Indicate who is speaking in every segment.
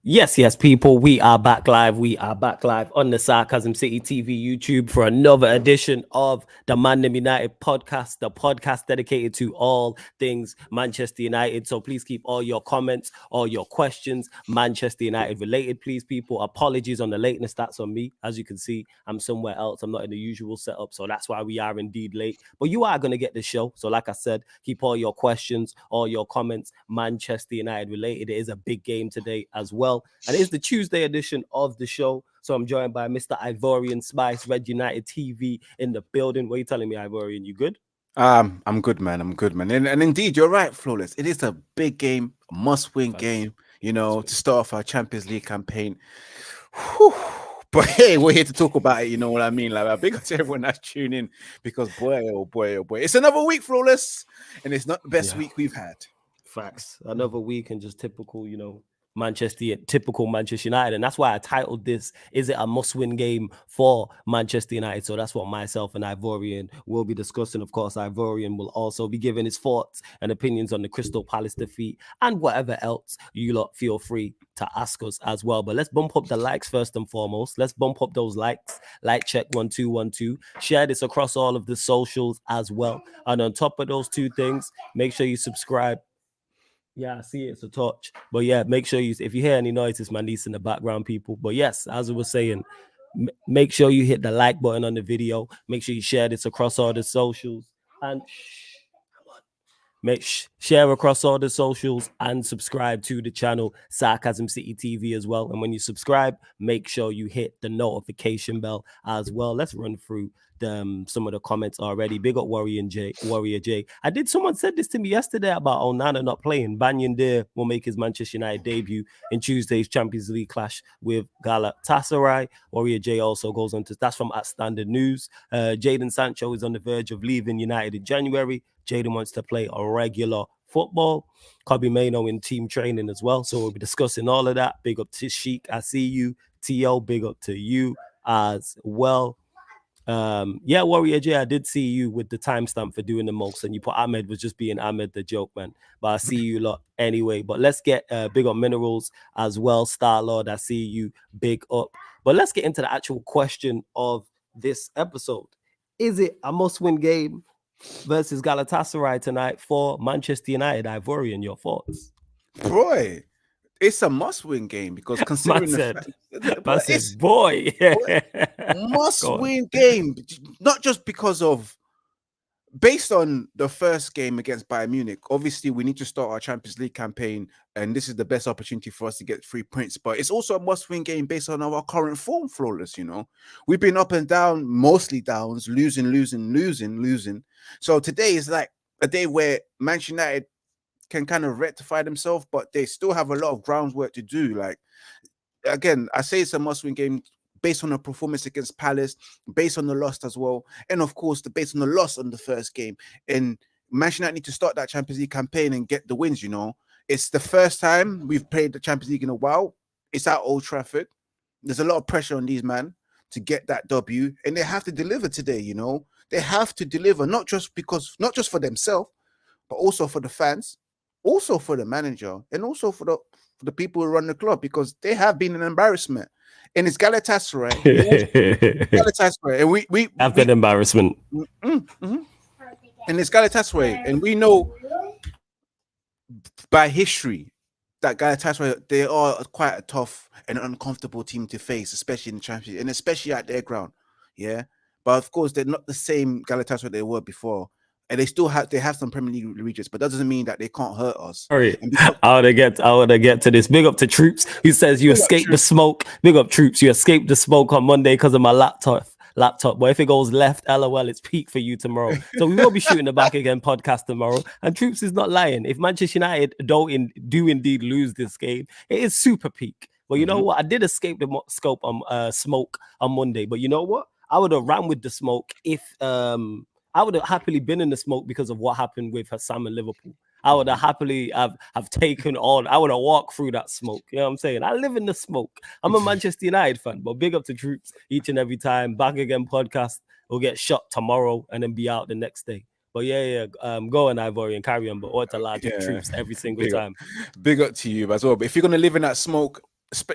Speaker 1: Yes, people, we are back live. We are back live on the Sarcasm City TV YouTube for another edition of the ManDem United podcast, the podcast dedicated to all things Manchester United. So please keep all your comments, all your questions, Manchester United related, please, people. Apologies on the lateness. That's on me. As you can see, I'm somewhere else. I'm not in the usual setup. So that's why we are indeed late. But you are going to get the show. So like I said, keep all your questions, all your comments, Manchester United related. It is a big game today as well. And it's the Tuesday edition of the show. So I'm joined by Mr. Ivorian Spice, Red United TV in the building. What are you telling me, Ivorian? You good?
Speaker 2: I'm good, man. I'm good, man. And indeed, you're right, Flawless. It is a big game, a must-win
Speaker 1: Facts.
Speaker 2: game, to start off our Champions League campaign. Whew. But hey, we're here to talk about it. You know what I mean? Like, a big up to everyone that's tuning in because boy, oh boy, oh boy, it's another week, Flawless, and it's not the best week we've had.
Speaker 1: Facts. Another week and just typical, typical Manchester United. And that's why I titled this, Is it a must-win game for Manchester United? So that's what myself and Ivorian will be discussing. Of course, Ivorian will also be giving his thoughts and opinions on the Crystal Palace defeat and whatever else you lot feel free to ask us as well. But let's bump up the likes first and foremost. Let's bump up those likes. Like check 1212. Share this across all of the socials as well. And on top of those two things, make sure you subscribe. Yeah, I see it's a touch. But yeah, make sure if you hear any noise, it's my niece in the background, people. But yes, as I was saying, make sure you hit the like button on the video. Make sure you share this across all the socials. And share across all the socials and subscribe to the channel Sarcasm City TV as well. And when you subscribe, make sure you hit the notification bell as well. Let's run through some of the comments already. Big up Warrior J. Someone said this to me yesterday about Onana not playing. Banyan Deer will make his Manchester United debut in Tuesday's Champions League clash with Galatasaray. Warrior J also goes on to, that's from at Standard News. Jadon Sancho is on the verge of leaving United in January. Jadon wants to play a regular football. Kobe Mano in team training as well. So we'll be discussing all of that. Big up to Sheik. I see you. T.O., big up to you as well. Warrior J, I did see you with the timestamp for doing the most, and you put Ahmed was just being Ahmed the joke, man. But I see you lot anyway. But let's get big up Minerals as well. Star Lord, I see you, big up. But let's get into the actual question of this episode. Is it a must-win game versus Galatasaray tonight for Manchester United? Ivorian, your thoughts?
Speaker 2: Boy, it's a must-win game because considering
Speaker 1: it's boy,
Speaker 2: must-win game, not just because of based on the first game against Bayern Munich. Obviously, we need to start our Champions League campaign, and this is the best opportunity for us to get 3 points. But it's also a must-win game based on our current form, Flawless. We've been up and down, mostly downs, losing. So today is like a day where Manchester United can kind of rectify themselves, but they still have a lot of groundwork to do. Like, again, I say it's a must-win game based on the performance against Palace, based on the loss as well, and of course, based on the loss on the first game. And Manchester United need to start that Champions League campaign and get the wins. It's the first time we've played the Champions League in a while. It's at Old Trafford. There's a lot of pressure on these men to get that W, and they have to deliver today. They have to deliver, not just for themselves, but also for the fans, also for the manager, and also for the people who run the club, because they have been an embarrassment. And it's Galatasaray.
Speaker 1: Galatasaray, and we have that embarrassment.
Speaker 2: And it's Galatasaray, and we know by history that Galatasaray, they are quite a tough and uncomfortable team to face, especially in the Champions League, and especially at their ground. Yeah, but of course they're not the same Galatasaray they were before. And they have some Premier League regions, but that doesn't mean that they can't hurt us.
Speaker 1: Sorry, I want to get to this. Big up to Troops, who says you escaped the smoke. Big up Troops, you escaped the smoke on Monday because of my laptop. But if it goes left, LOL, it's peak for you tomorrow. So we will be shooting the back again podcast tomorrow. And Troops is not lying. If Manchester United do indeed lose this game, it is super peak. But you know what? I did escape the smoke on Monday. But you know what? I would have ran with the smoke if I would have happily been in the smoke because of what happened with Hassan and Liverpool. I would have happily have taken on. I would have walked through that smoke. You know what I'm saying? I live in the smoke. I'm a Manchester United fan, but big up to Troops each and every time. Back again podcast. We'll get shot tomorrow and then be out the next day. But go on, Ivory, and carry on. But what a large Troops every single time.
Speaker 2: Big up to you as well. But if you're gonna live in that smoke,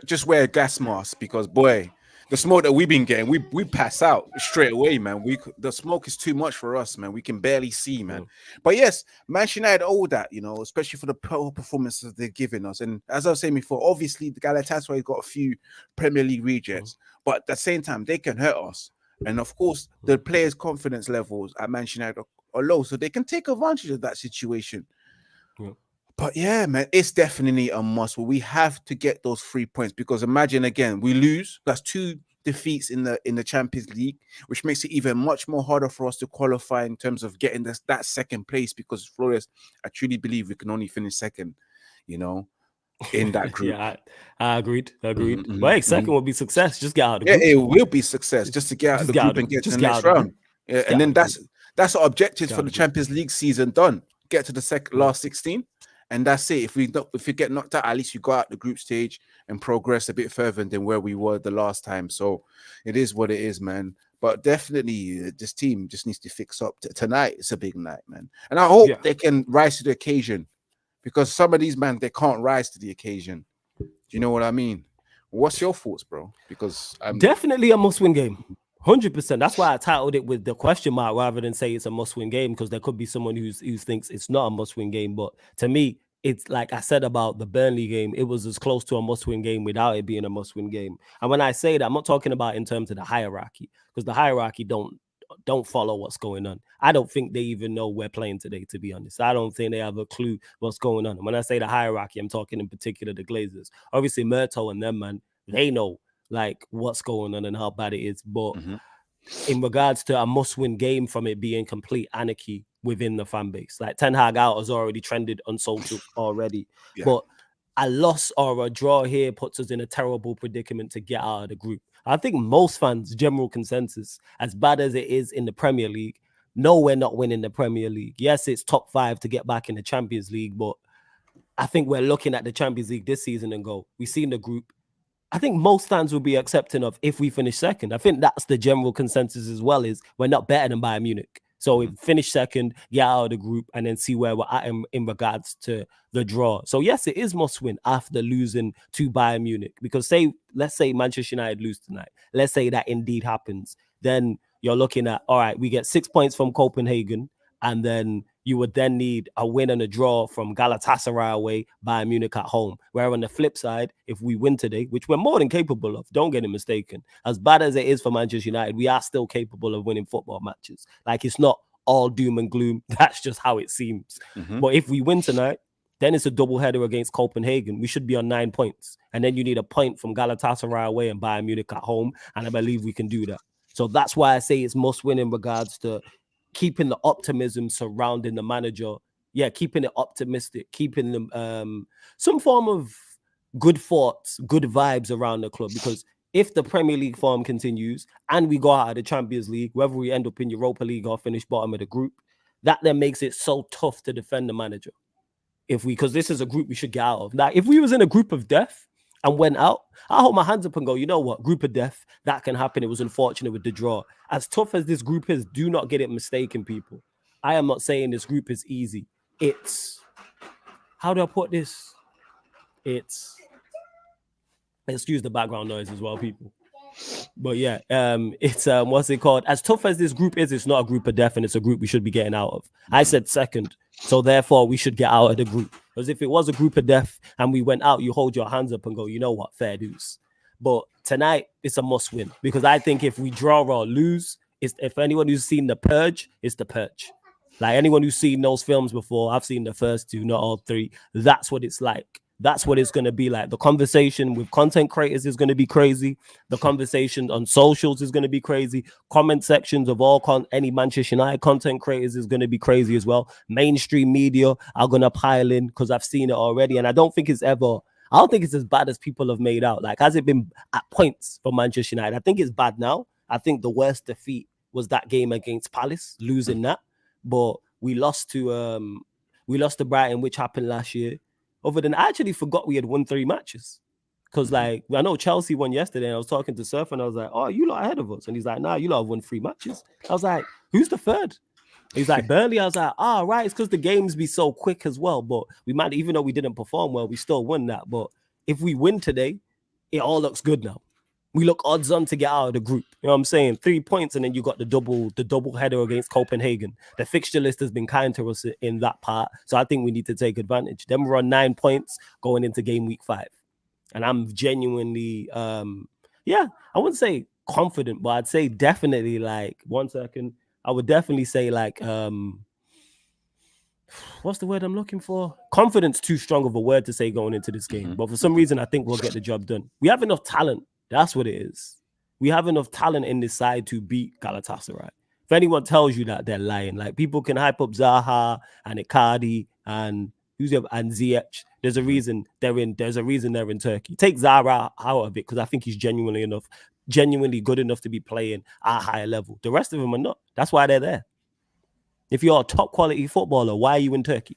Speaker 2: just wear a gas mask because boy, the smoke that we've been getting, we pass out straight away, man. The smoke is too much for us, man. We can barely see, man. But yes, Manchester United owe that, especially for the poor performances they're giving us. And as I was saying before, obviously the Galatasaray got a few Premier League rejects, but at the same time they can hurt us. And of course, the players' confidence levels at Manchester United are low, so they can take advantage of that situation. But yeah, man, it's definitely a must. We have to get those 3 points because imagine again, we lose. That's 2 defeats in the Champions League, which makes it even much more harder for us to qualify in terms of getting that second place. Because Flores, I truly believe we can only finish second, in that group.
Speaker 1: Yeah, I agreed. But hey, second will be success. Just get out of the
Speaker 2: group.
Speaker 1: Yeah,
Speaker 2: it will be success just to get out of the group and get to the next round. Yeah, and then that's our objectives for the Champions League season done. Get to the last 16. And that's it. If we get knocked out, at least you go out the group stage and progress a bit further than where we were the last time. So it is what it is, man. But definitely, this team just needs to fix up. Tonight, it's a big night, man. And I hope they can rise to the occasion because some of these, man, they can't rise to the occasion. Do you know what I mean? What's your thoughts, bro? Because I'm
Speaker 1: definitely a must-win game. 100%. That's why I titled it with the question mark rather than say it's a must-win game, because there could be someone who thinks it's not a must-win game. But to me, it's like I said about the Burnley game, it was as close to a must-win game without it being a must-win game. And when I say that, I'm not talking about in terms of the hierarchy, because the hierarchy don't follow what's going on. I don't think they even know we're playing today, to be honest. I don't think they have a clue what's going on. And when I say the hierarchy, I'm talking in particular the Glazers. Obviously, Murto and them, man, they know like what's going on and how bad it is. But in regards to a must-win game from it being complete anarchy within the fan base, like Ten Hag out has already trended on social already. Yeah. But a loss or a draw here puts us in a terrible predicament to get out of the group. I think most fans, general consensus, as bad as it is in the Premier League, no, we're not winning the Premier League. Yes, it's top 5 to get back in the Champions League, but I think we're looking at the Champions League this season and go, we've seen the group. I think most fans will be accepting of if we finish second. I think that's the general consensus as well, is we're not better than Bayern Munich. So we finish second, get out of the group, and then see where we're at in regards to the draw. So yes, it is must win after losing to Bayern Munich. Because let's say Manchester United lose tonight. Let's say that indeed happens. Then you're looking at, all right, we get 6 points from Copenhagen, and then you would then need a win and a draw from Galatasaray away, Bayern Munich at home. Where on the flip side, if we win today, which we're more than capable of, don't get it mistaken, as bad as it is for Manchester United, we are still capable of winning football matches. Like, it's not all doom and gloom. That's just how it seems. But if we win tonight, then it's a double header against Copenhagen. We should be on 9 points. And then you need a point from Galatasaray away and Bayern Munich at home. And I believe we can do that. So that's why I say it's must win in regards to keeping the optimism surrounding the manager. Yeah, keeping it optimistic, keeping them some form of good thoughts, good vibes around the club. Because if the Premier League form continues and we go out of the Champions League, whether we end up in Europa League or finish bottom of the group, that then makes it so tough to defend the manager. Because this is a group we should get out of. Now, if we was in a group of death and went out, I hold my hands up and go, you know what, group of death, that can happen. It was unfortunate with the draw. As tough as this group is, do not get it mistaken, people. I am not saying this group is easy. It's, how do I put this? Excuse the background noise as well, people. But yeah, it's what's it called? As tough as this group is, it's not a group of death, and it's a group we should be getting out of. I said second, so therefore we should get out of the group. Because if it was a group of death and we went out, you hold your hands up and go, you know what, fair dues. But tonight it's a must win, because I think if we draw or lose, if anyone who's seen The Purge, it's The Purge. Like, anyone who's seen those films before, I've seen the first 2, not all 3. That's what it's like. That's what it's going to be like. The conversation with content creators is going to be crazy. The conversation on socials is going to be crazy. Comment sections of any Manchester United content creators is going to be crazy as well. Mainstream media are going to pile in, because I've seen it already. And I don't think it's as bad as people have made out. Like, has it been at points for Manchester United? I think it's bad now. I think the worst defeat was that game against Palace, losing that. But we lost to Brighton, which happened last year. Other than, I actually forgot we had won 3 matches. Because, like, I know Chelsea won yesterday, and I was talking to Surf, and I was like, oh, you lot ahead of us. And he's like, nah, you lot have won 3 matches. I was like, who's the third? He's like, Burnley. I was like, right, it's because the games be so quick as well. But we might, even though we didn't perform well, we still won that. But if we win today, it all looks good now. We look odds on to get out of the group. You know what I'm saying? 3 points, and then you got the double header against Copenhagen. The fixture list has been kind to us in that part, so I think we need to take advantage. Then we're on 9 points going into game week 5, and I'm genuinely, I wouldn't say confident, but I'd say definitely like 1 second. I would definitely say like what's the word I'm looking for? Confidence, too strong of a word to say going into this game. But for some reason, I think we'll get the job done. We have enough talent. That's what it is. We have enough talent in this side to beat Galatasaray. If anyone tells you that, they're lying. Like, people can hype up Zaha and Icardi and Ziyech. There's a reason they're in Turkey. Take Zaha out of it because I think he's genuinely good enough to be playing at a higher level. The rest of them are not. That's why they're there. If you're a top quality footballer, why are you in Turkey?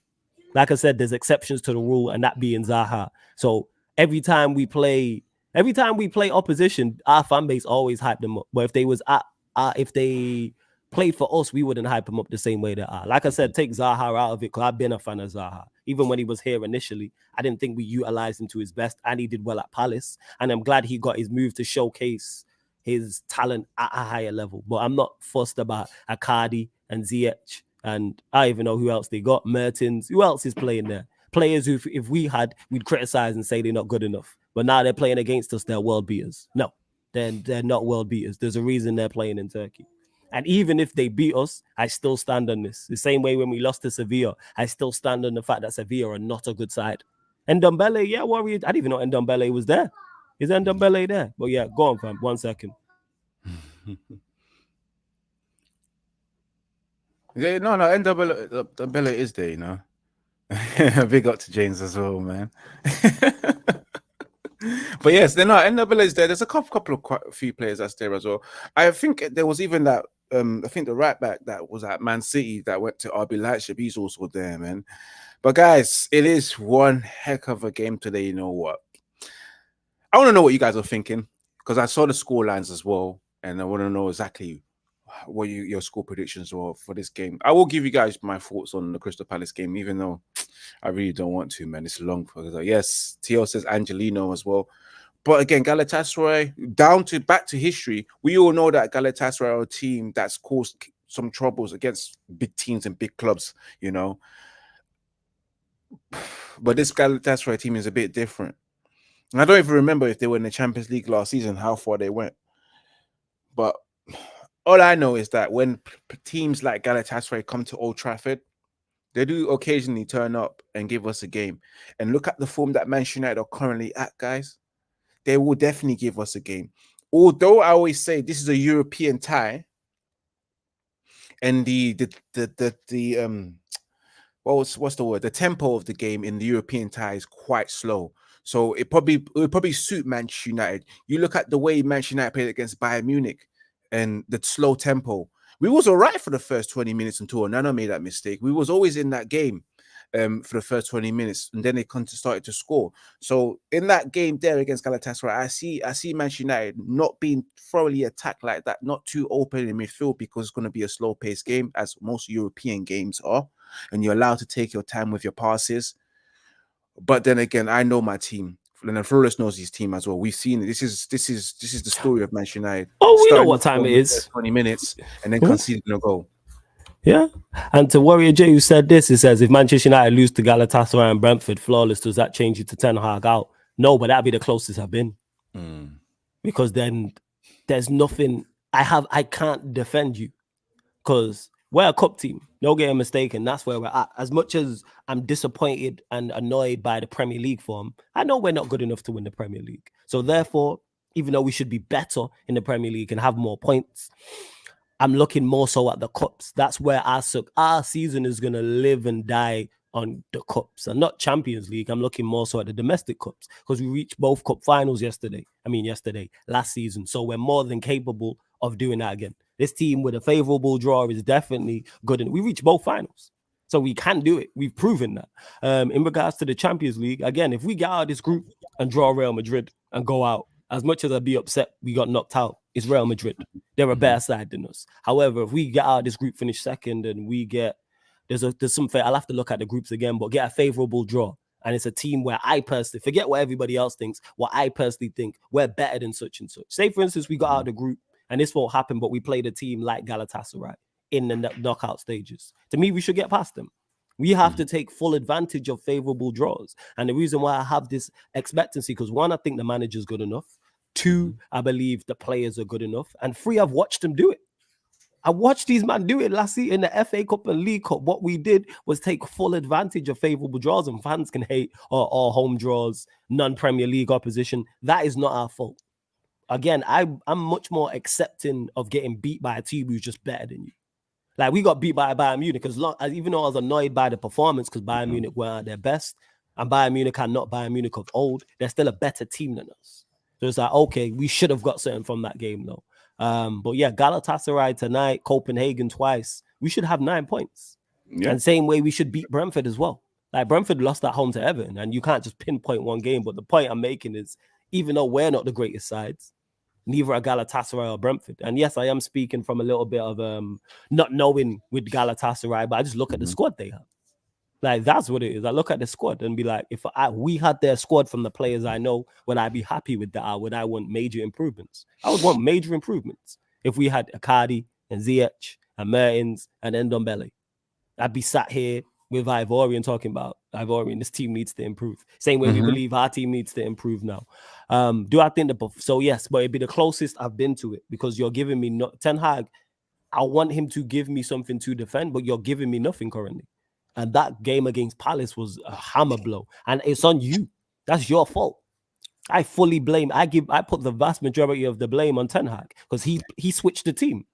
Speaker 1: Like I said, there's exceptions to the rule, and that being Zaha. So every time we play opposition, our fan base always hype them up. But if they played for us, we wouldn't hype them up the same way they are. Like I said, take Zaha out of it because I've been a fan of Zaha. Even when he was here initially, I didn't think we utilized him to his best, and he did well at Palace. And I'm glad he got his move to showcase his talent at a higher level. But I'm not fussed about Icardi and Ziyech, and I even know who else they got. Mertens. Who else is playing there? Players who, if we had, we'd criticize and say they're not good enough. But now they're playing against us. They're world beaters. No, they're not world beaters. There's a reason they're playing in Turkey. And even if they beat us, I still stand on this. The same way when we lost to Sevilla, I still stand on the fact that Sevilla are not a good side. And Ndombele, yeah, Warrior. I didn't even know Ndombele was there. Is Ndombele there? But yeah, go on, fam. 1 second.
Speaker 2: Yeah, no, Ndombele is there, you know. Big up to James as well, man. But yes, they're not. Ndombele is there. There's a quite a few players that's there as well. I think there was even that. I think the right back that was at Man City that went to RB Leipzig. He's also there, man. But guys, it is one heck of a game today. You know what? I want to know what you guys are thinking because I saw the score lines as well, and I want to know exactly what your score predictions were for this game. I will give you guys my thoughts on the Crystal Palace game, even though I really don't want to, man. It's long. Yes, Tio says Angelino as well. But again, Galatasaray, back to history, we all know that Galatasaray are a team that's caused some troubles against big teams and big clubs, you know. But this Galatasaray team is a bit different. And I don't even remember if they were in the Champions League last season, how far they went. But all I know is that when teams like Galatasaray come to Old Trafford, they do occasionally turn up and give us a game. And look at the form that Manchester United are currently at, guys. They will definitely give us a game. Although I always say this is a European tie, and what's the word? The tempo of the game in the European tie is quite slow. So it would probably suit Manchester United. You look at the way Manchester United played against Bayern Munich and the slow tempo. We was all right for the first 20 minutes until Onana made that mistake. We was always in that game for the first 20 minutes, and then they started to score. So in that game there against Galatasaray, I see Manchester United not being thoroughly attacked like that, not too open in midfield because it's going to be a slow-paced game, as most European games are, and you're allowed to take your time with your passes. But then again, I know my team. And Flores knows his team as well. We've seen it. This is the story of Manchester United.
Speaker 1: Oh, we know what time it is.
Speaker 2: 20 minutes and then conceding a goal.
Speaker 1: Yeah. And to Warrior J, who said this, it says, if Manchester United lose to Galatasaray and Brentford flawless, does that change you to Ten Hag out? No, but that'd be the closest I've been. Because then there's nothing I can't defend you. Because we're a cup team. Don't get mistaken. That's where we're at. As much as I'm disappointed and annoyed by the Premier League form, I know we're not good enough to win the Premier League. So therefore, even though we should be better in the Premier League and have more points, I'm looking more so at the cups. That's where our season is going to live and die on the cups and not Champions League. I'm looking more so at the domestic cups because we reached both cup finals last season. So we're more than capable of doing that again. This team with a favorable draw is definitely good. And we reached both finals. So we can do it. We've proven that. In regards to the Champions League, again, if we get out of this group and draw Real Madrid and go out, as much as I'd be upset we got knocked out, it's Real Madrid. They're a better side than us. However, if we get out of this group, finish second, and we get there's something, I'll have to look at the groups again, but get a favorable draw And it's a team where I personally, forget what everybody else thinks, what I personally think, we're better than such and such. Say, for instance, we got out of the group, and this won't happen, but we played a team like Galatasaray in the knockout stages. To me, we should get past them. We have to take full advantage of favorable draws. And the reason why I have this expectancy, because one, I think the manager's good enough. Two, I believe the players are good enough. And three, I've watched them do it. I watched these men do it last year in the FA Cup and League Cup. What we did was take full advantage of favorable draws, and fans can hate or home draws, non-Premier League opposition. That is not our fault. Again, I'm much more accepting of getting beat by a team who's just better than you. Like, we got beat by Bayern Munich, because even though I was annoyed by the performance, because Bayern Munich weren't at their best, and Bayern Munich are not Bayern Munich of old, they're still a better team than us. So it's like, okay, we should have got something from that game, though. But yeah, Galatasaray tonight, Copenhagen twice. We should have 9 points. Yeah. And same way we should beat Brentford as well. Like, Brentford lost at home to Everton, and you can't just pinpoint one game. But the point I'm making is, even though we're not the greatest sides, neither are Galatasaray or Brentford. And yes, I am speaking from a little bit of not knowing with Galatasaray, but I just look at the squad they have. Like, that's what it is. I look at the squad and be like, if we had their squad from the players I know, would I be happy with that? Or would I want major improvements? I would want major improvements if we had Akadi and Ziyech and Mertens and Ndombele. I'd be sat here with Ivorian talking about Ivorian, this team needs to improve. Same way we believe our team needs to improve now. Do I think so? Yes, but it'd be the closest I've been to it, because you're giving me Ten Hag. I want him to give me something to defend, but you're giving me nothing currently. And that game against Palace was a hammer blow. And it's on you. That's your fault. I fully blame. I put the vast majority of the blame on Ten Hag, because he switched the team.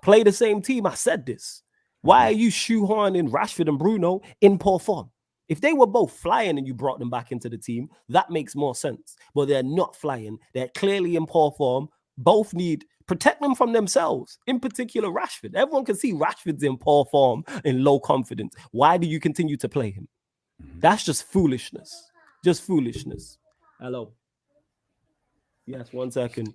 Speaker 1: Play the same team. I said this. Why are you shoehorning Rashford and Bruno in poor form? If they were both flying and you brought them back into the team, that makes more sense. But they're not flying. They're clearly in poor form. Both need protect them from themselves. In particular, Rashford. Everyone can see Rashford's in poor form, in low confidence. Why do you continue to play him? That's just foolishness. Just foolishness. Hello. Yes, 1 second.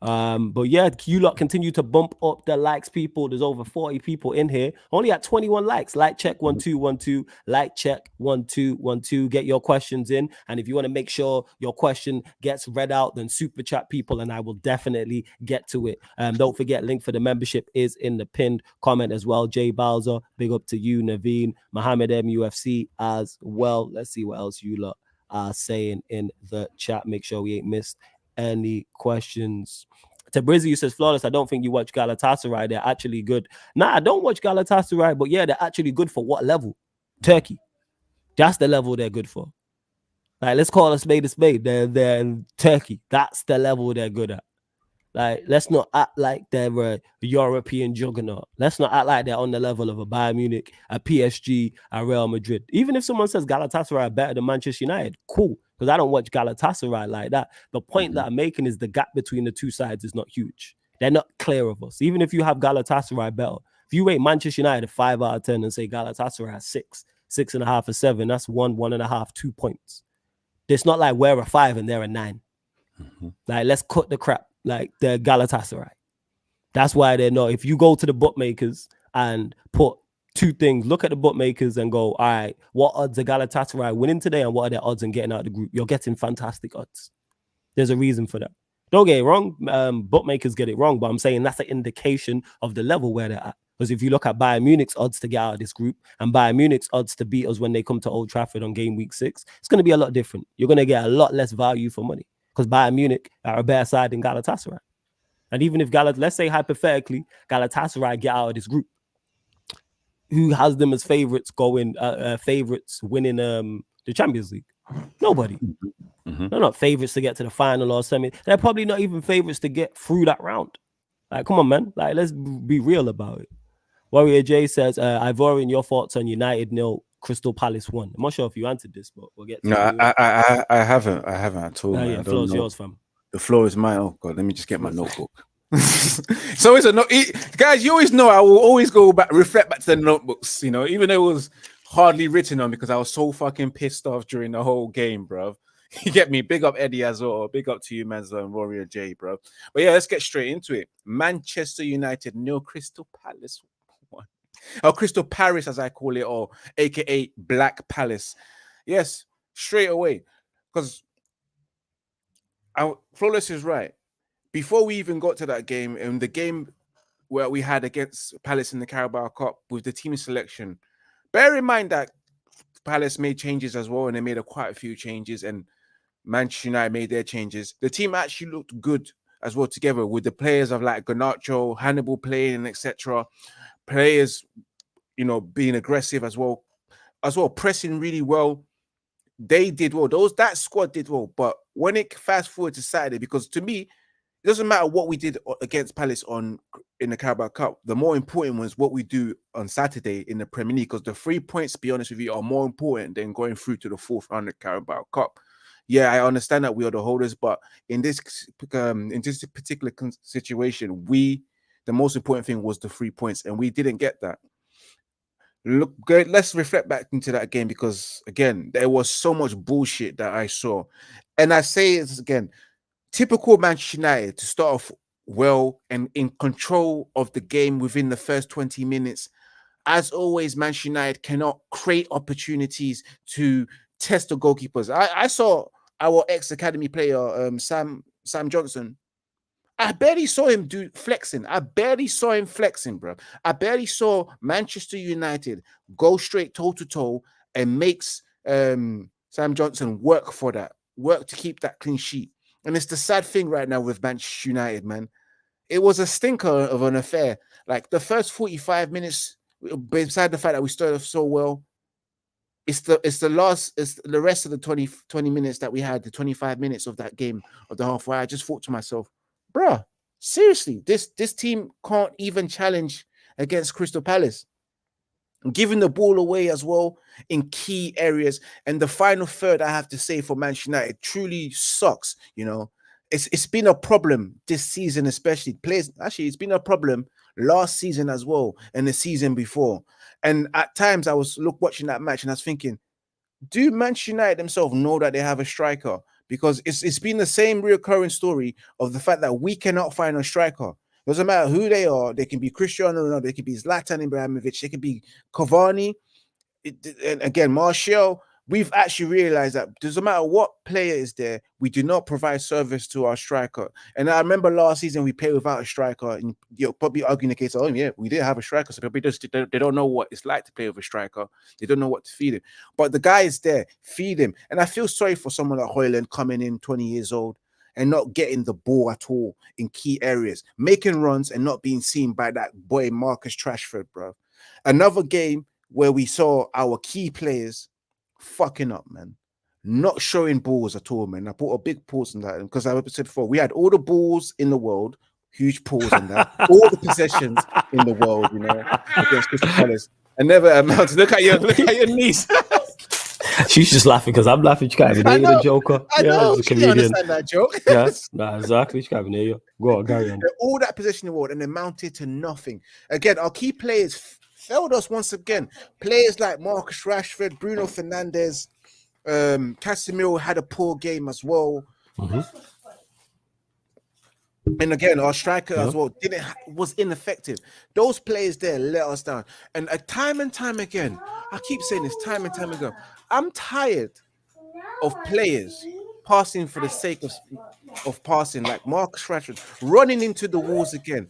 Speaker 1: But yeah, you lot continue to bump up the likes, people. There's over 40 people in here, only at 21 likes. Like check 1212, like check 1212. Get your questions in, and if you want to make sure your question gets read out, then super chat people, and I will definitely get to it. Don't forget, link for the membership is in the pinned comment as well. Jay Bowser, big up to you. Naveen, Mohammed MUFC as well. Let's see what else you lot are saying in the chat. Make sure we ain't missed any questions. Tabrizzi says, Flawless, I don't think you watch Galatasaray. They're actually good. Nah, I don't watch Galatasaray, but yeah, they're actually good for what level? Turkey. That's the level they're good for. Like, let's call a spade a spade. They're in Turkey. That's the level they're good at. Like, let's not act like they're a European juggernaut. Let's not act like they're on the level of a Bayern Munich, a PSG, a Real Madrid. Even if someone says Galatasaray are better than Manchester United, cool, because I don't watch Galatasaray like that. The point that I'm making is the gap between the two sides is not huge. They're not clear of us. Even if you have Galatasaray better, if you rate Manchester United a 5 out of 10 and say Galatasaray has 6, 6.5 or 7, that's 1, 1.5, 2 points. It's not like we're a 5 and they're a 9. Like, let's cut the crap. Like, the Galatasaray. That's why they're not. If you go to the bookmakers and put two things, look at the bookmakers and go, all right, what odds are Galatasaray winning today and what are their odds on getting out of the group? You're getting fantastic odds. There's a reason for that. Don't get it wrong. Bookmakers get it wrong, but I'm saying that's an indication of the level where they're at. Because if you look at Bayern Munich's odds to get out of this group and Bayern Munich's odds to beat us when they come to Old Trafford on game week 6, it's going to be a lot different. You're going to get a lot less value for money, because Bayern Munich are a better side than Galatasaray. And even if let's say hypothetically, Galatasaray get out of this group, who has them as favorites winning the Champions League? Nobody. They're not favorites to get to the final or semi. They're probably not even favorites to get through that round. Like, come on, man. Like, let's be real about it. Warrior J says, Ivorian, your thoughts on United 0, Crystal Palace 1. I'm not sure if you answered this, but we'll get to
Speaker 2: it. No, I haven't at all.
Speaker 1: Yeah, floor's yours, fam.
Speaker 2: The floor is mine. Oh God, let me just get my notebook. So it's a note, guys. You always know I will always go back, reflect back to the notebooks. You know, even though it was hardly written on because I was so fucking pissed off during the whole game, bro. You get me? Big up Eddie as well. Big up to you, Manzo and Warrior J, bro. But yeah, let's get straight into it. Manchester United 0, Crystal Palace 1. Oh, Crystal Paris, as I call it, or aka Black Palace. Yes, straight away. Because Flawless is right. Before we even got to that game, and the game where we had against Palace in the Carabao Cup with the team selection, bear in mind that Palace made changes as well, and they made quite a few changes, and Manchester United made their changes. The team actually looked good as well together with the players of like Garnacho, Hannibal playing, etc. Players, being aggressive as well, pressing really well. They did well. That squad did well. But when it fast forward to Saturday, because to me, it doesn't matter what we did against Palace in the Carabao Cup. The more important was what we do on Saturday in the Premier League, because the 3 points, to be honest with you, are more important than going through to the fourth round of the Carabao Cup. Yeah, I understand that we are the holders, but in this particular situation, the most important thing was the 3 points, and we didn't get that. Look, let's reflect back into that game, because again, there was so much bullshit that I saw, and I say it again, typical Manchester United to start off well and in control of the game within the first 20 minutes. As always, Manchester United cannot create opportunities to test the goalkeepers. I saw our ex-academy player, Sam Johnson. I barely saw him flexing. I barely saw him flexing, bro. I barely saw Manchester United go straight toe-to-toe and makes Sam Johnson work to keep that clean sheet. And it's the sad thing right now with Manchester United, man. It was a stinker of an affair. Like the first 45 minutes, beside the fact that we started off so well, it's the rest of the 20 minutes that we had, the 25 minutes of that game of the half, where I just thought to myself, bruh, seriously, this team can't even challenge against Crystal Palace. Giving the ball away as well in key areas. And the final third, I have to say, for Manchester United truly sucks. It's been a problem this season, especially. Players, actually, it's been a problem last season as well, and the season before. And at times I was watching that match and I was thinking, do Manchester United themselves know that they have a striker? Because it's been the same recurring story of the fact that we cannot find a striker. Doesn't matter who they are. They can be Cristiano Ronaldo, they can be Zlatan Ibrahimovic, they can be Cavani, and again, Martial. We've actually realized that doesn't matter what player is there, we do not provide service to our striker. And I remember last season we played without a striker, and you're probably arguing the case, oh yeah, we didn't have a striker, so people they don't know what it's like to play with a striker. They don't know what to feed him. But the guy is there, feed him. And I feel sorry for someone like Højlund coming in 20 years old and not getting the ball at all in key areas, making runs and not being seen by that boy Marcus Rashford, bro. Another game where we saw our key players fucking up, man. Not showing balls at all, man. I put a big pause on that because I said before, we had all the balls in the world, huge pause on that, all the possessions in the world, against Crystal Palace. And never amounted. Look at your niece.
Speaker 1: She's just laughing because I'm laughing. She can't even hear the joker.
Speaker 2: I know. She didn't understand that joke.
Speaker 1: Yes, exactly. She can't even hear you. Go on, carry on.
Speaker 2: All that possession in the world and amounted to nothing. Again, our key players failed us once again. Players like Marcus Rashford, Bruno Fernandes, Casemiro had a poor game as well.
Speaker 1: Mm-hmm.
Speaker 2: And again, our striker as well was ineffective. Those players there let us down. And time and time again, I keep saying this time and time again, I'm tired of players passing for the sake of passing, like Marcus Rashford running into the walls again.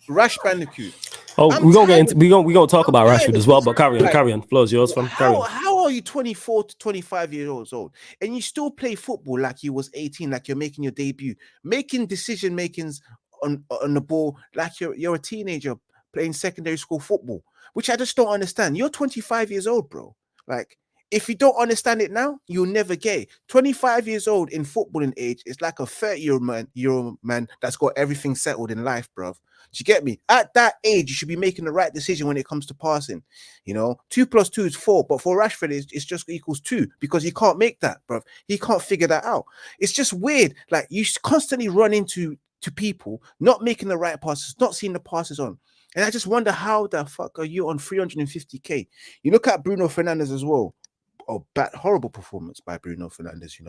Speaker 2: Rash Bandicoot.
Speaker 1: Oh, we're gonna talk about Rashford as well, but carry on. Floor's yours, fam.
Speaker 2: How are you 24 to 25 years old and you still play football like you was 18, like you're making your debut, making decision makings on the ball like you're a teenager playing secondary school football, which I just don't understand. You're 25 years old, bro. Like, if you don't understand it now, you'll never get it. 25 years old in footballing age is like a 30-year-old man that's got everything settled in life, bro. Do you get me? At that age, you should be making the right decision when it comes to passing. 2 + 2 is 4, but for Rashford, it's just equals 2 because he can't make that, bro. He can't figure that out. It's just weird. Like, you constantly run into people not making the right passes, not seeing the passes on. And I just wonder, how the fuck are you on 350k? You look at Bruno Fernandes as well. Oh, horrible performance by Bruno Fernandes.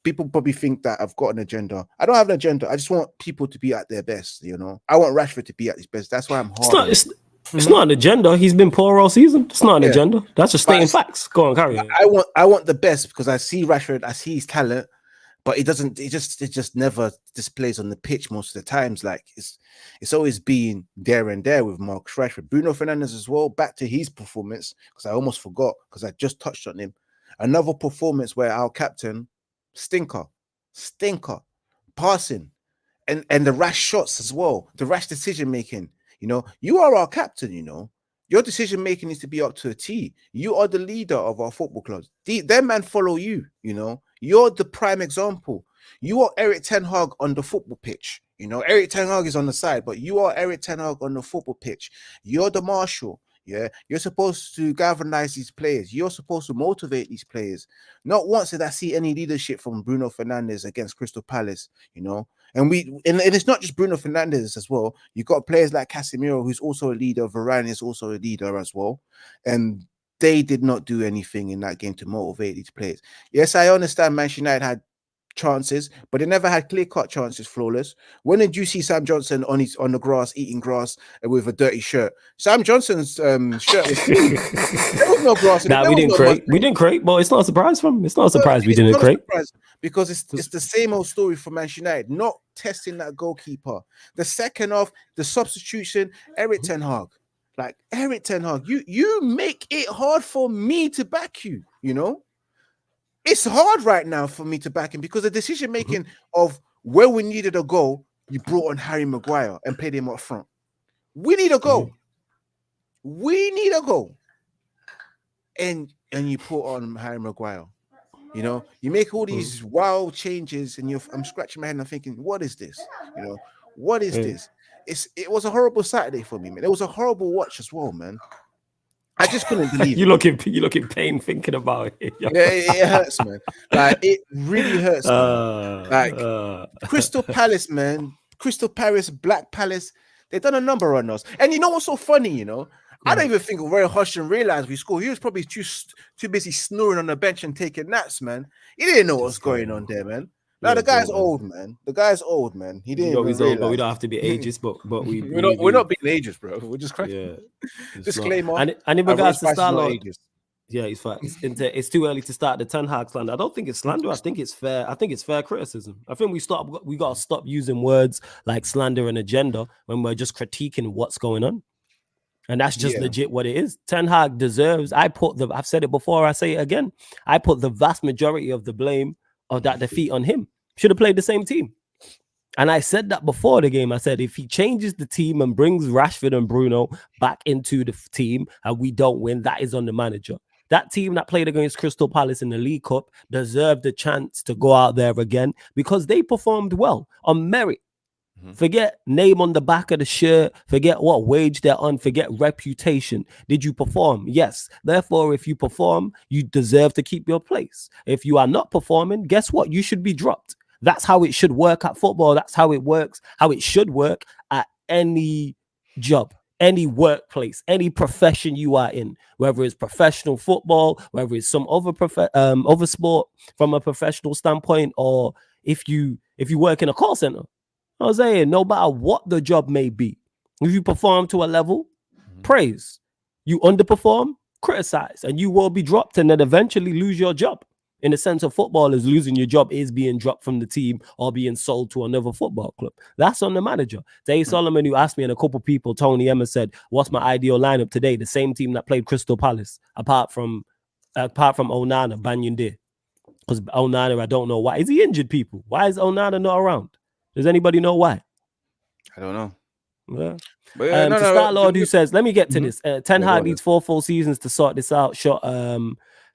Speaker 2: People probably think that I've got an agenda. I don't have an agenda. I just want people to be at their best. I want Rashford to be at his best. That's why I'm hard.
Speaker 1: It's not an agenda. He's been poor all season. It's not an agenda. That's just stating facts. Go on, carry on.
Speaker 2: I want the best because I see Rashford, I see his talent, but it just never displays on the pitch most of the times. Like it's always been there and there with Marcus Rashford. Bruno Fernandes as well, back to his performance, because I almost forgot because I just touched on him. Another performance where our captain, stinker, passing, and the rash shots as well, the rash decision making. You know, you are our captain, you know. Your decision making needs to be up to a T. You are the leader of our football clubs. Them man follow you, you know. You're the prime example. You are Eric Ten Hag on the football pitch. You know, Eric Ten Hag is on the side, but you are Eric Ten Hag on the football pitch. You're the marshal. Yeah, you're supposed to galvanize these players. You're supposed to motivate these players. Not once did I see any leadership from Bruno Fernandes against Crystal Palace, you know. And it's not just Bruno Fernandes as well. You got players like Casemiro, who's also a leader. Varane is also a leader as well. And they did not do anything in that game to motivate these players. Yes, I understand Manchester United had chances, but they never had clear-cut chances, flawless. When did you see Sam Johnson on the grass, eating grass with a dirty shirt? Sam Johnson's shirt was clean. There was no grass.
Speaker 1: Nah, we didn't create, but it's not a surprise from him. It's not a surprise we didn't create.
Speaker 2: Because it's the same old story for Manchester United, not testing that goalkeeper. The second half, the substitution, Eric Ten Hag. Like, Eric Ten Hag, you make it hard for me to back you, you know? It's hard right now for me to back him because the decision making of where we needed a goal, you brought on Harry Maguire and played him up front. We need a goal. We need a goal. And you put on Harry Maguire. You know, you make all these wild changes, and I'm scratching my head and I'm thinking, what is this? You know, what is this? It was a horrible Saturday for me, man. It was a horrible watch as well, man. I just couldn't believe
Speaker 1: you look in pain thinking about it.
Speaker 2: Yeah, it hurts, man. Like, it really hurts. Like Crystal Palace, man. Crystal Palace, Black Palace. They've done a number on us. And you know what's so funny, you know? I don't even think Roy Hodgson realized we scored. He was probably too busy snoring on the bench and taking naps, man. He didn't know what was going on there, man. Now the guy's old, man. The guy's old, man. He didn't. He's old,
Speaker 1: but we don't have to be ageist. But
Speaker 2: we're not being ageist, bro. We're just cracking. Yeah, disclaimer.
Speaker 1: And in regards to Starlord, yeah, he's fine. It's too early to start the Ten Hag slander. I don't think it's slander. I think it's fair. I think it's fair criticism. I think we got to stop using words like slander and agenda when we're just critiquing what's going on. And that's just legit what it is. Ten Hag deserves. I've said it before. I say it again. I put the vast majority of the blame of that defeat on him. Should have played the same team. And I said that before the game. I said if he changes the team and brings Rashford and Bruno back into the team and we don't win, that is on the manager. That team that played against Crystal Palace in the League Cup deserved the chance to go out there again because they performed well on merit. Forget name on the back of the shirt. Forget what wage they're on. Forget reputation. Did you perform? Yes. Therefore, if you perform, you deserve to keep your place. If you are not performing, guess what? You should be dropped. That's how it should work at football. That's how it works, how it should work at any job, any workplace, any profession you are in, whether it's professional football, whether it's some other sport from a professional standpoint, or if you work in a call center. I was saying, no matter what the job may be, if you perform to a level, praise. You underperform, criticize, and you will be dropped and then eventually lose your job. In the sense of football, is losing your job is being dropped from the team or being sold to another football club. That's on the manager. Dave Solomon, who asked me, and a couple people, Tony Emma said, what's my ideal lineup today? The same team that played Crystal Palace, apart from Onana, Banyunde. Because Onana, I don't know why. Is he injured, people? Why is Onana not around? Does anybody know why?
Speaker 2: I don't know.
Speaker 1: Yeah. But Starlord, who says, let me get to this. Ten Hag needs 4 full seasons to sort this out.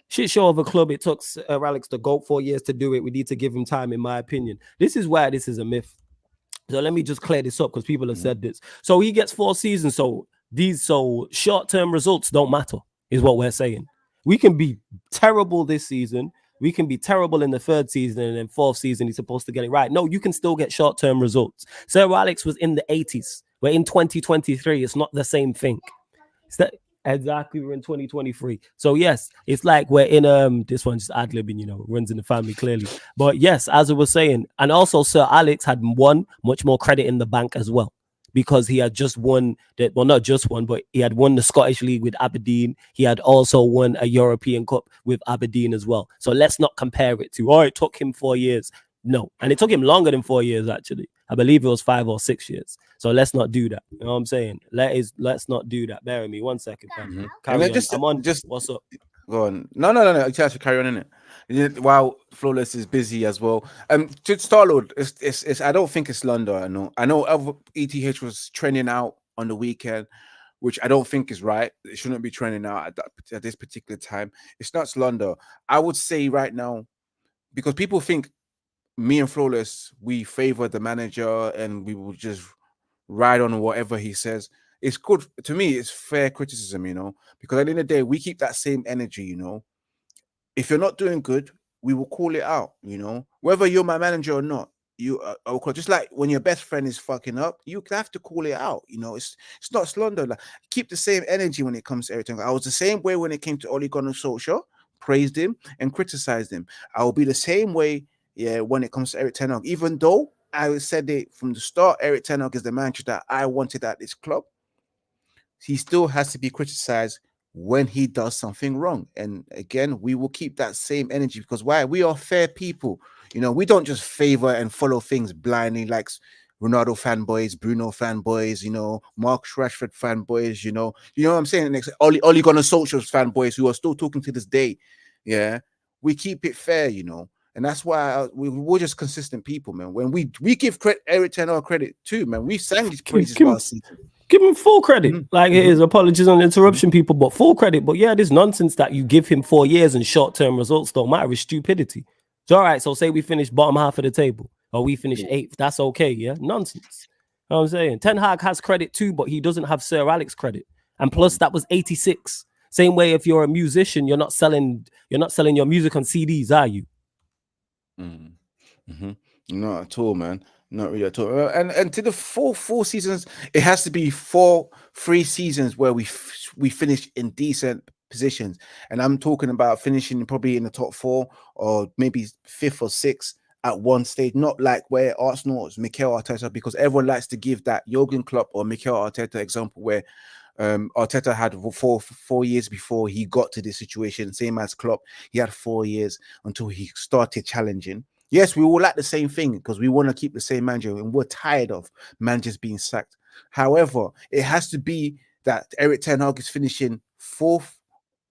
Speaker 1: Shit show of a club. It took Alex the GOAT 4 years to do it. We need to give him time, in my opinion. This is why this is a myth. So let me just clear this up because people have said this. So he gets 4 seasons. So short-term results don't matter, is what we're saying. We can be terrible this season. We can be terrible in the 3rd season, and then 4th season he's supposed to get it right. No, you can still get short-term results. Sir Alex was in the 80s. We're in 2023. It's not the same thing. Exactly, we're in 2023. So yes, it's like we're in this one's just ad-libbing, runs in the family clearly. But yes, as I was saying, and also Sir Alex had much more credit in the bank as well. because he had just won that, well, not just one, but he had won the Scottish League with Aberdeen. He had also won a European Cup with Aberdeen as well. So let's not compare it to, oh, it took him 4 years. No, and it took him longer than 4 years, actually. I believe it was 5 or 6 years. So let's not do that. You know what I'm saying? Let's not do that. Bear with me 1 second, fam. Carry on. I'm on. What's up?
Speaker 2: Go on. No. You have to carry on, innit? While Flawless is busy as well. To Starlord, it's I don't think it's London. I know ETH was trending out on the weekend, which I don't think is right. It shouldn't be trending out at this particular time. It's not London. I would say right now, because people think me and Flawless, we favor the manager and we will just ride on whatever he says. It's good to me. It's fair criticism, because at the end of the day, we keep that same energy. If you're not doing good, we will call it out. Whether you're my manager or not, just like when your best friend is fucking up, you have to call it out. It's not slander. Like, keep the same energy when it comes to everything. I was the same way when it came to Ole Gunnar Solskjaer, praised him and criticized him. I will be the same way, when it comes to Erik Ten Hag, even though I said it from the start, Erik Ten Hag is the manager that I wanted at this club. He still has to be criticized when he does something wrong. And again, we will keep that same energy because why? We are fair people. We don't just favor and follow things blindly like Ronaldo fanboys, Bruno fanboys, Mark Rashford fanboys, you know what I'm saying? Next, Ole Gunnar Solskjaer's fanboys who are still talking to this day. Yeah, we keep it fair, and that's why we're just consistent people, man. When we give Erik Ten Hag credit too, man. We sang his praises last season.
Speaker 1: Give him full credit. Like it is, apologies on the interruption, people, but full credit. But yeah, this nonsense that you give him 4 years and short-term results don't matter is stupidity. So all right, so say we finish bottom half of the table or we finish 8th. That's okay, yeah? Nonsense. You know what I'm saying? Ten Hag has credit too, but he doesn't have Sir Alex credit. And plus that was 86. Same way if you're a musician, you're not selling your music on CDs, are you?
Speaker 2: Not at all, man. Not really at all. And to the four seasons, it has to be 3 seasons where we finish in decent positions. And I'm talking about finishing probably in the top 4 or maybe 5th or 6th at one stage. Not like where Arsenal is Mikel Arteta, because everyone likes to give that Jurgen Klopp or Mikel Arteta example where Arteta had 4 years before he got to this situation. Same as Klopp, he had 4 years until he started challenging. Yes, we all like the same thing because we want to keep the same manager and we're tired of managers being sacked. However, it has to be that Erik Ten Hag is finishing 4th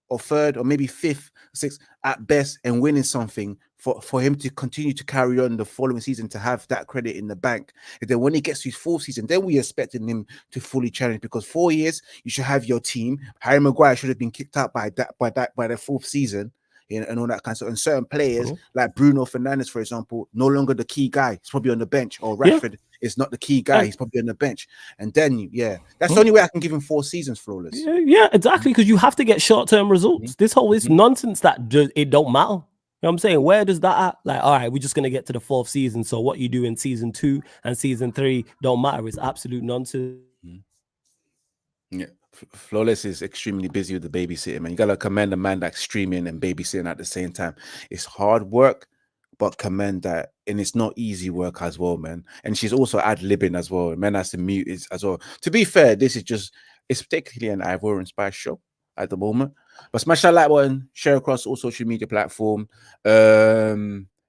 Speaker 2: or 3rd or maybe 5th, 6th at best and winning something for him to continue to carry on the following season, to have that credit in the bank. And then when he gets to his 4th season, then we're expecting him to fully challenge, because 4 years, you should have your team. Harry Maguire should have been kicked out by the 4th season. And all that kind of stuff. And certain players like Bruno Fernandes, for example, no longer the key guy. He's probably on the bench. Or Rashford is not the key guy. He's probably on the bench. And then, that's the only way I can give him 4 seasons, Flawless.
Speaker 1: Yeah, exactly. Because you have to get short-term results. This whole nonsense that it don't matter. You know what I'm saying? Where does that at? Like, all right, we're just going to get to the 4th season. So what you do in season 2 and season 3 don't matter. It's absolute nonsense.
Speaker 2: Yeah. Flawless is extremely busy with the babysitting, man. You gotta commend a man that's streaming and babysitting at the same time. It's hard work, but commend that. And it's not easy work as well, man. And she's also ad-libbing as well. Man has to mute it as well. To be fair, it's particularly an Ivorian-inspired show at the moment. But smash that like button, share across all social media platform.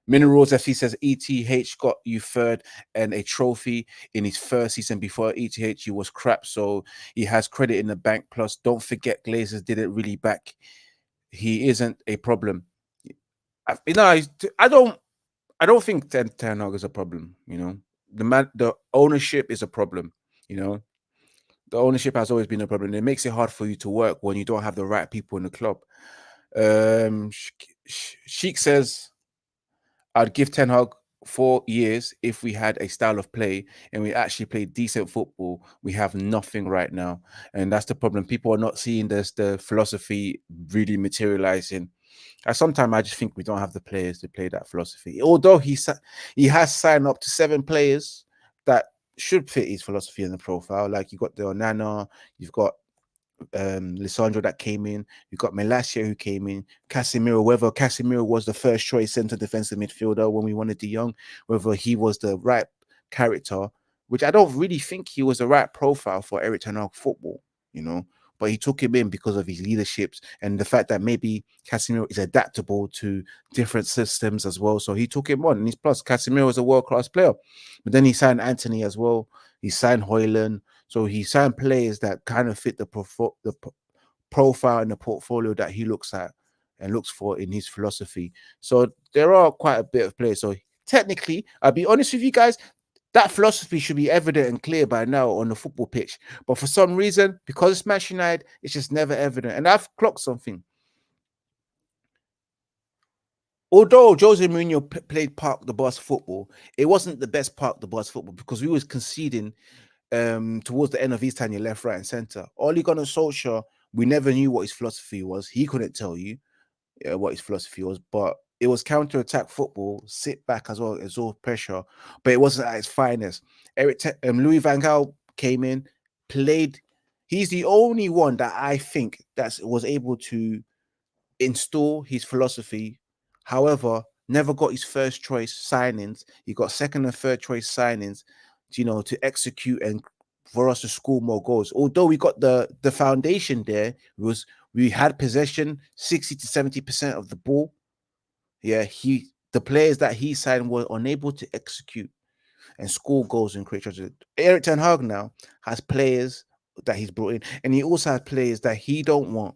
Speaker 2: Minerals FC says ETH got you 3rd and a trophy in his 1st season. Before ETH, he was crap, so he has credit in the bank. Plus, don't forget Glazers didn't really back. He isn't a problem. I don't think Ten Hag is a problem. The ownership is a problem. The ownership has always been a problem. It makes it hard for you to work when you don't have the right people in the club. Sheik says, I'd give Ten Hag 4 years if we had a style of play and we actually played decent football. We have nothing right now. And that's the problem. People are not seeing the philosophy really materializing. Sometimes I just think we don't have the players to play that philosophy. Although he has signed up to 7 players that should fit his philosophy in the profile. Like you got the Onana, you've got Lisandro that came in, you got Malacia who came in, Casemiro, whether Casemiro was the first choice centre defensive midfielder when we wanted De Jong, whether he was the right character, which I don't really think he was the right profile for Erik Ten Hag football, you know. But he took him in because of his leaderships and the fact that maybe Casemiro is adaptable to different systems as well. So he took him on. And plus, Casemiro is a world-class player. But then he signed Anthony as well. He signed Højlund. So he signed players that kind of fit the profile and the portfolio that he looks at and looks for in his philosophy. So there are quite a bit of players. So technically, I'll be honest with you guys, that philosophy should be evident and clear by now on the football pitch. But for some reason, because it's Manchester United, it's just never evident. And I've clocked something. Although Jose Mourinho played park the bus football, it wasn't the best park the bus football because we was conceding towards the end of his tenure, left, right, and center. Ole Gunnar Solskjaer, we never knew what his philosophy was. He couldn't tell you what his philosophy was, but it was counter-attack football, sit back as well, absorb pressure, but it wasn't at its finest. Louis van Gaal came in, played. He's the only one that I think that was able to install his philosophy. However, never got his first choice signings. He got second and third choice signings, you know, to execute and for us to score more goals. Although we got the foundation there, we had possession 60 to 70% of the ball. Yeah, the players that he signed were unable to execute and score goals and create chances. Erik Ten Hag now has players that he's brought in, and he also has players that he don't want,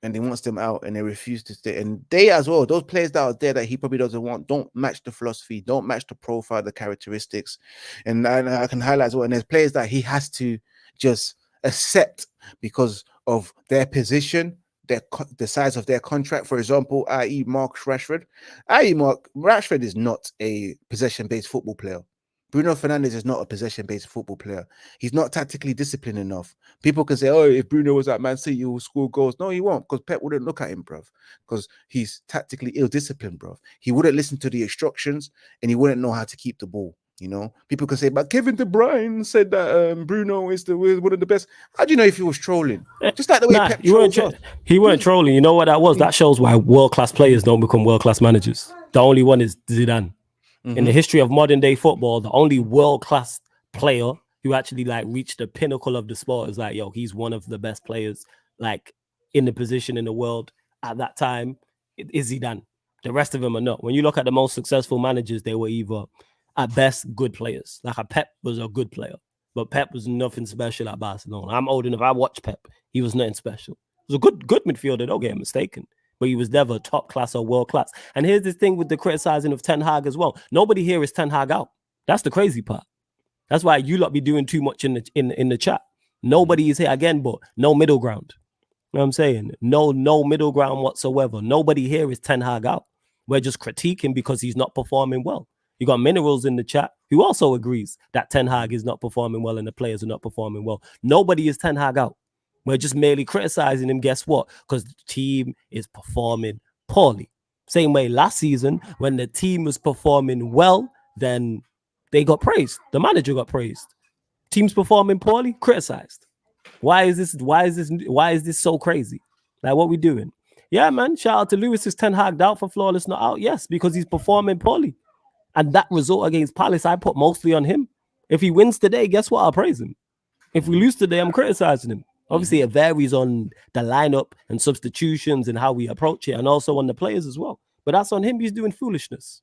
Speaker 2: and he wants them out, and they refuse to stay. And they as well, those players that are there that he probably doesn't want, don't match the philosophy, don't match the profile, the characteristics. And I can highlight as well. And there's players that he has to just accept because of their position, the size of their contract, for example, i.e. Mark Rashford. Mark Rashford is not a possession-based football player. Bruno Fernandes is not a possession-based football player. He's not tactically disciplined enough. People can say, oh, if Bruno was at Man City, he will score goals. No, he won't, because Pep wouldn't look at him, bruv, because he's tactically ill-disciplined, bruv. He wouldn't listen to the instructions, and he wouldn't know how to keep the ball. You know, people can say, but Kevin De Bruyne said that Bruno is one of the best. How do you know if he was trolling? Just like the way Pep trolls us.
Speaker 1: He weren't trolling. You know what that was? That shows why world-class players don't become world-class managers. The only one is Zidane. In the history of modern day football, the only world-class player who actually like reached the pinnacle of the sport is like, yo, he's one of the best players like in the position in the world at that time is Zidane. The rest of them are not. When you look at the most successful managers, they were either at best good players. Like a Pep was a good player, but Pep was nothing special at Barcelona. I'm old enough. I watched Pep. He was nothing special. He was a good midfielder. Don't get mistaken. But he was never top class or world class. And here's this thing with the criticizing of Ten Hag as well. Nobody here is Ten Hag out. That's the crazy part. That's why you lot be doing too much in the chat. Nobody is here again, but no middle ground. You know what I'm saying? No middle ground whatsoever. Nobody here is Ten Hag out. We're just critiquing because he's not performing well. You got Minerals in the chat who also agrees that Ten Hag is not performing well and the players are not performing well. Nobody is Ten Hag out. We're just merely criticizing him. Guess what? Because the team is performing poorly. Same way last season, when the team was performing well, then they got praised. The manager got praised. Teams performing poorly, criticized. Why is this so crazy? Like, what we doing? Yeah, man. Shout out to Lewis. Is Ten Hag out for flawless not out? Yes, because he's performing poorly. And that result against Palace, I put mostly on him. If he wins today, guess what? I'll praise him. If we lose today, I'm criticizing him. Obviously, it varies on the lineup and substitutions and how we approach it, and also on the players as well. But that's on him. He's doing foolishness.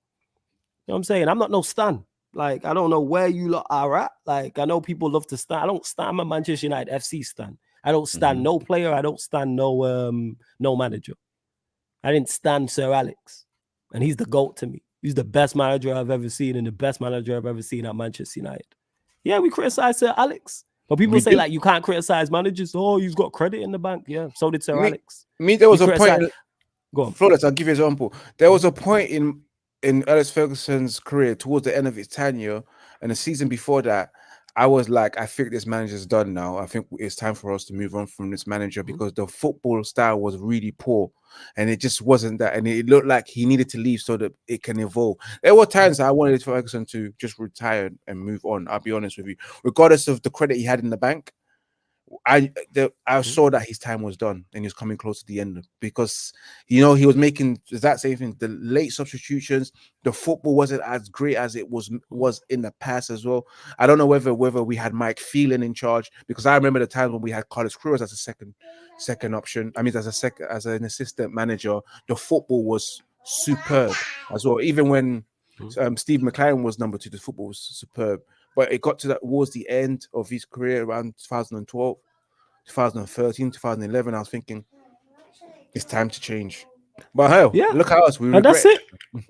Speaker 1: You know what I'm saying? I'm not no stan. Like, I don't know where you lot are at. Like, I know people love to stan. I don't stan my Manchester United FC stan. I don't stan no player. I don't stan no manager. I didn't stan Sir Alex. And he's the GOAT to me. He's the best manager I've ever seen and the best manager I've ever seen at Manchester United. Yeah, we criticize Sir Alex. But people say, like, you can't criticize managers. Oh, he's got credit in the bank. Yeah, so did Sir Alex.
Speaker 2: There was a point.
Speaker 1: Go on.
Speaker 2: Flawless, I'll give you an example. There was a point in Alex Ferguson's career towards the end of his tenure and the season before that, I was like, I think this manager's done now. I think it's time for us to move on from this manager because the football style was really poor and it just wasn't that. And it looked like he needed to leave so that it can evolve. There were times I wanted Ferguson to just retire and move on. I'll be honest with you, regardless of the credit he had in the bank. I saw that his time was done and he was coming close to the end because he was making that same thing. The late substitutions, the football wasn't as great as it was in the past as well. I don't know whether we had Mike Phelan in charge, because I remember the times when we had Carlos Cruz as a second option. I mean, as an assistant manager, the football was superb as well. Even when Steve McLaren was number 2, the football was superb. But it got to that towards the end of his career around 2012, 2013, 2011. I was thinking, it's time to change. But hell, look at us. We regret.
Speaker 1: And that's it.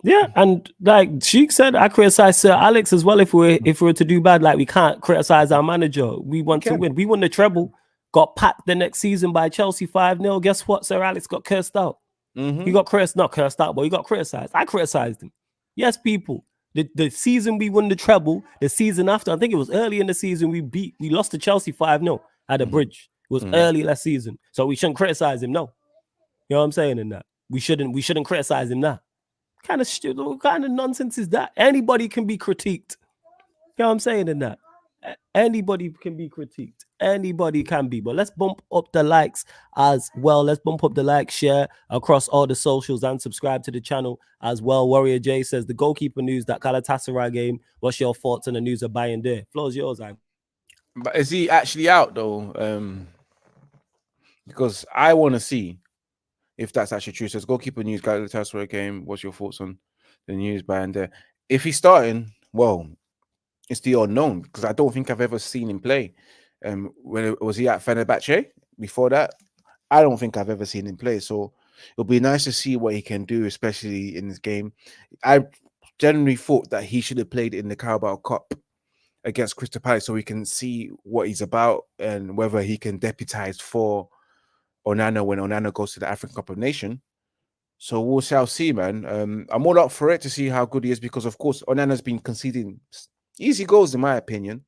Speaker 1: Yeah, and like Sheik said, I criticize Sir Alex as well. If we were to do bad, like we can't criticize our manager. We want to win. We won the treble, got packed the next season by Chelsea 5-0. Guess what? Sir Alex got cursed out. He got not cursed out, but he got criticized. I criticized him. Yes, people. The season we won the treble, the season after, I think it was early in the season, we lost to Chelsea 5-0 at the bridge. It was early last season. So we shouldn't criticize him, no. You know what I'm saying in that? We shouldn't criticize him now. What kind of nonsense is that? Anybody can be critiqued. You know what I'm saying in that? Anybody can be critiqued. Anybody can be. But let's bump up the likes as well. Let's bump up the like, share across all the socials, and subscribe to the channel as well. Warrior J says, the goalkeeper news, that Galatasaray game. What's your thoughts on the news of Bayern there? Floor's yours, I.
Speaker 2: But is he actually out though? Because I want to see if that's actually true. So it's goalkeeper news, Galatasaray game. What's your thoughts on the news Bayern there? If he's starting, well, it's the unknown, because I don't think I've ever seen him play. Was he at Fenerbahce before that? I don't think I've ever seen him play. So it'll be nice to see what he can do, especially in this game. I generally thought that he should have played in the Carabao Cup against Crystal Palace, so we can see what he's about and whether he can deputize for Onana when Onana goes to the African Cup of Nations. So we shall see, man. I'm all up for it to see how good he is, because of course Onana's been conceding easy goals in my opinion.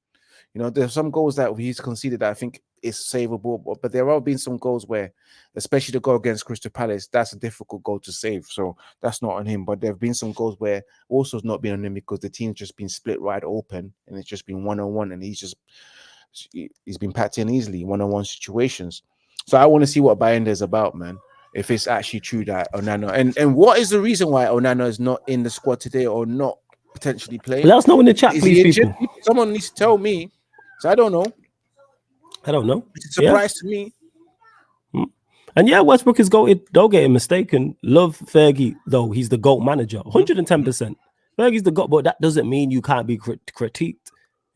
Speaker 2: There's some goals that he's conceded that I think is savable, but there have been some goals where, especially the goal against Crystal Palace, that's a difficult goal to save. So that's not on him. But there have been some goals where also it's not been on him, because the team's just been split wide open and it's just been one-on-one, and he's been packed in easily, one-on-one situations. So I want to see what Bayern is about, man. If it's actually true that Onana, and what is the reason why Onana is not in the squad today or not potentially playing?
Speaker 1: Let us know in the chat, please, people.
Speaker 2: Someone needs to tell me. So I don't know. It's a surprise to me.
Speaker 1: And yeah, Westbrook is goated. Don't get him mistaken. Love Fergie, though. He's the GOAT manager. 110%. Fergie's the GOAT, but that doesn't mean you can't be critiqued. You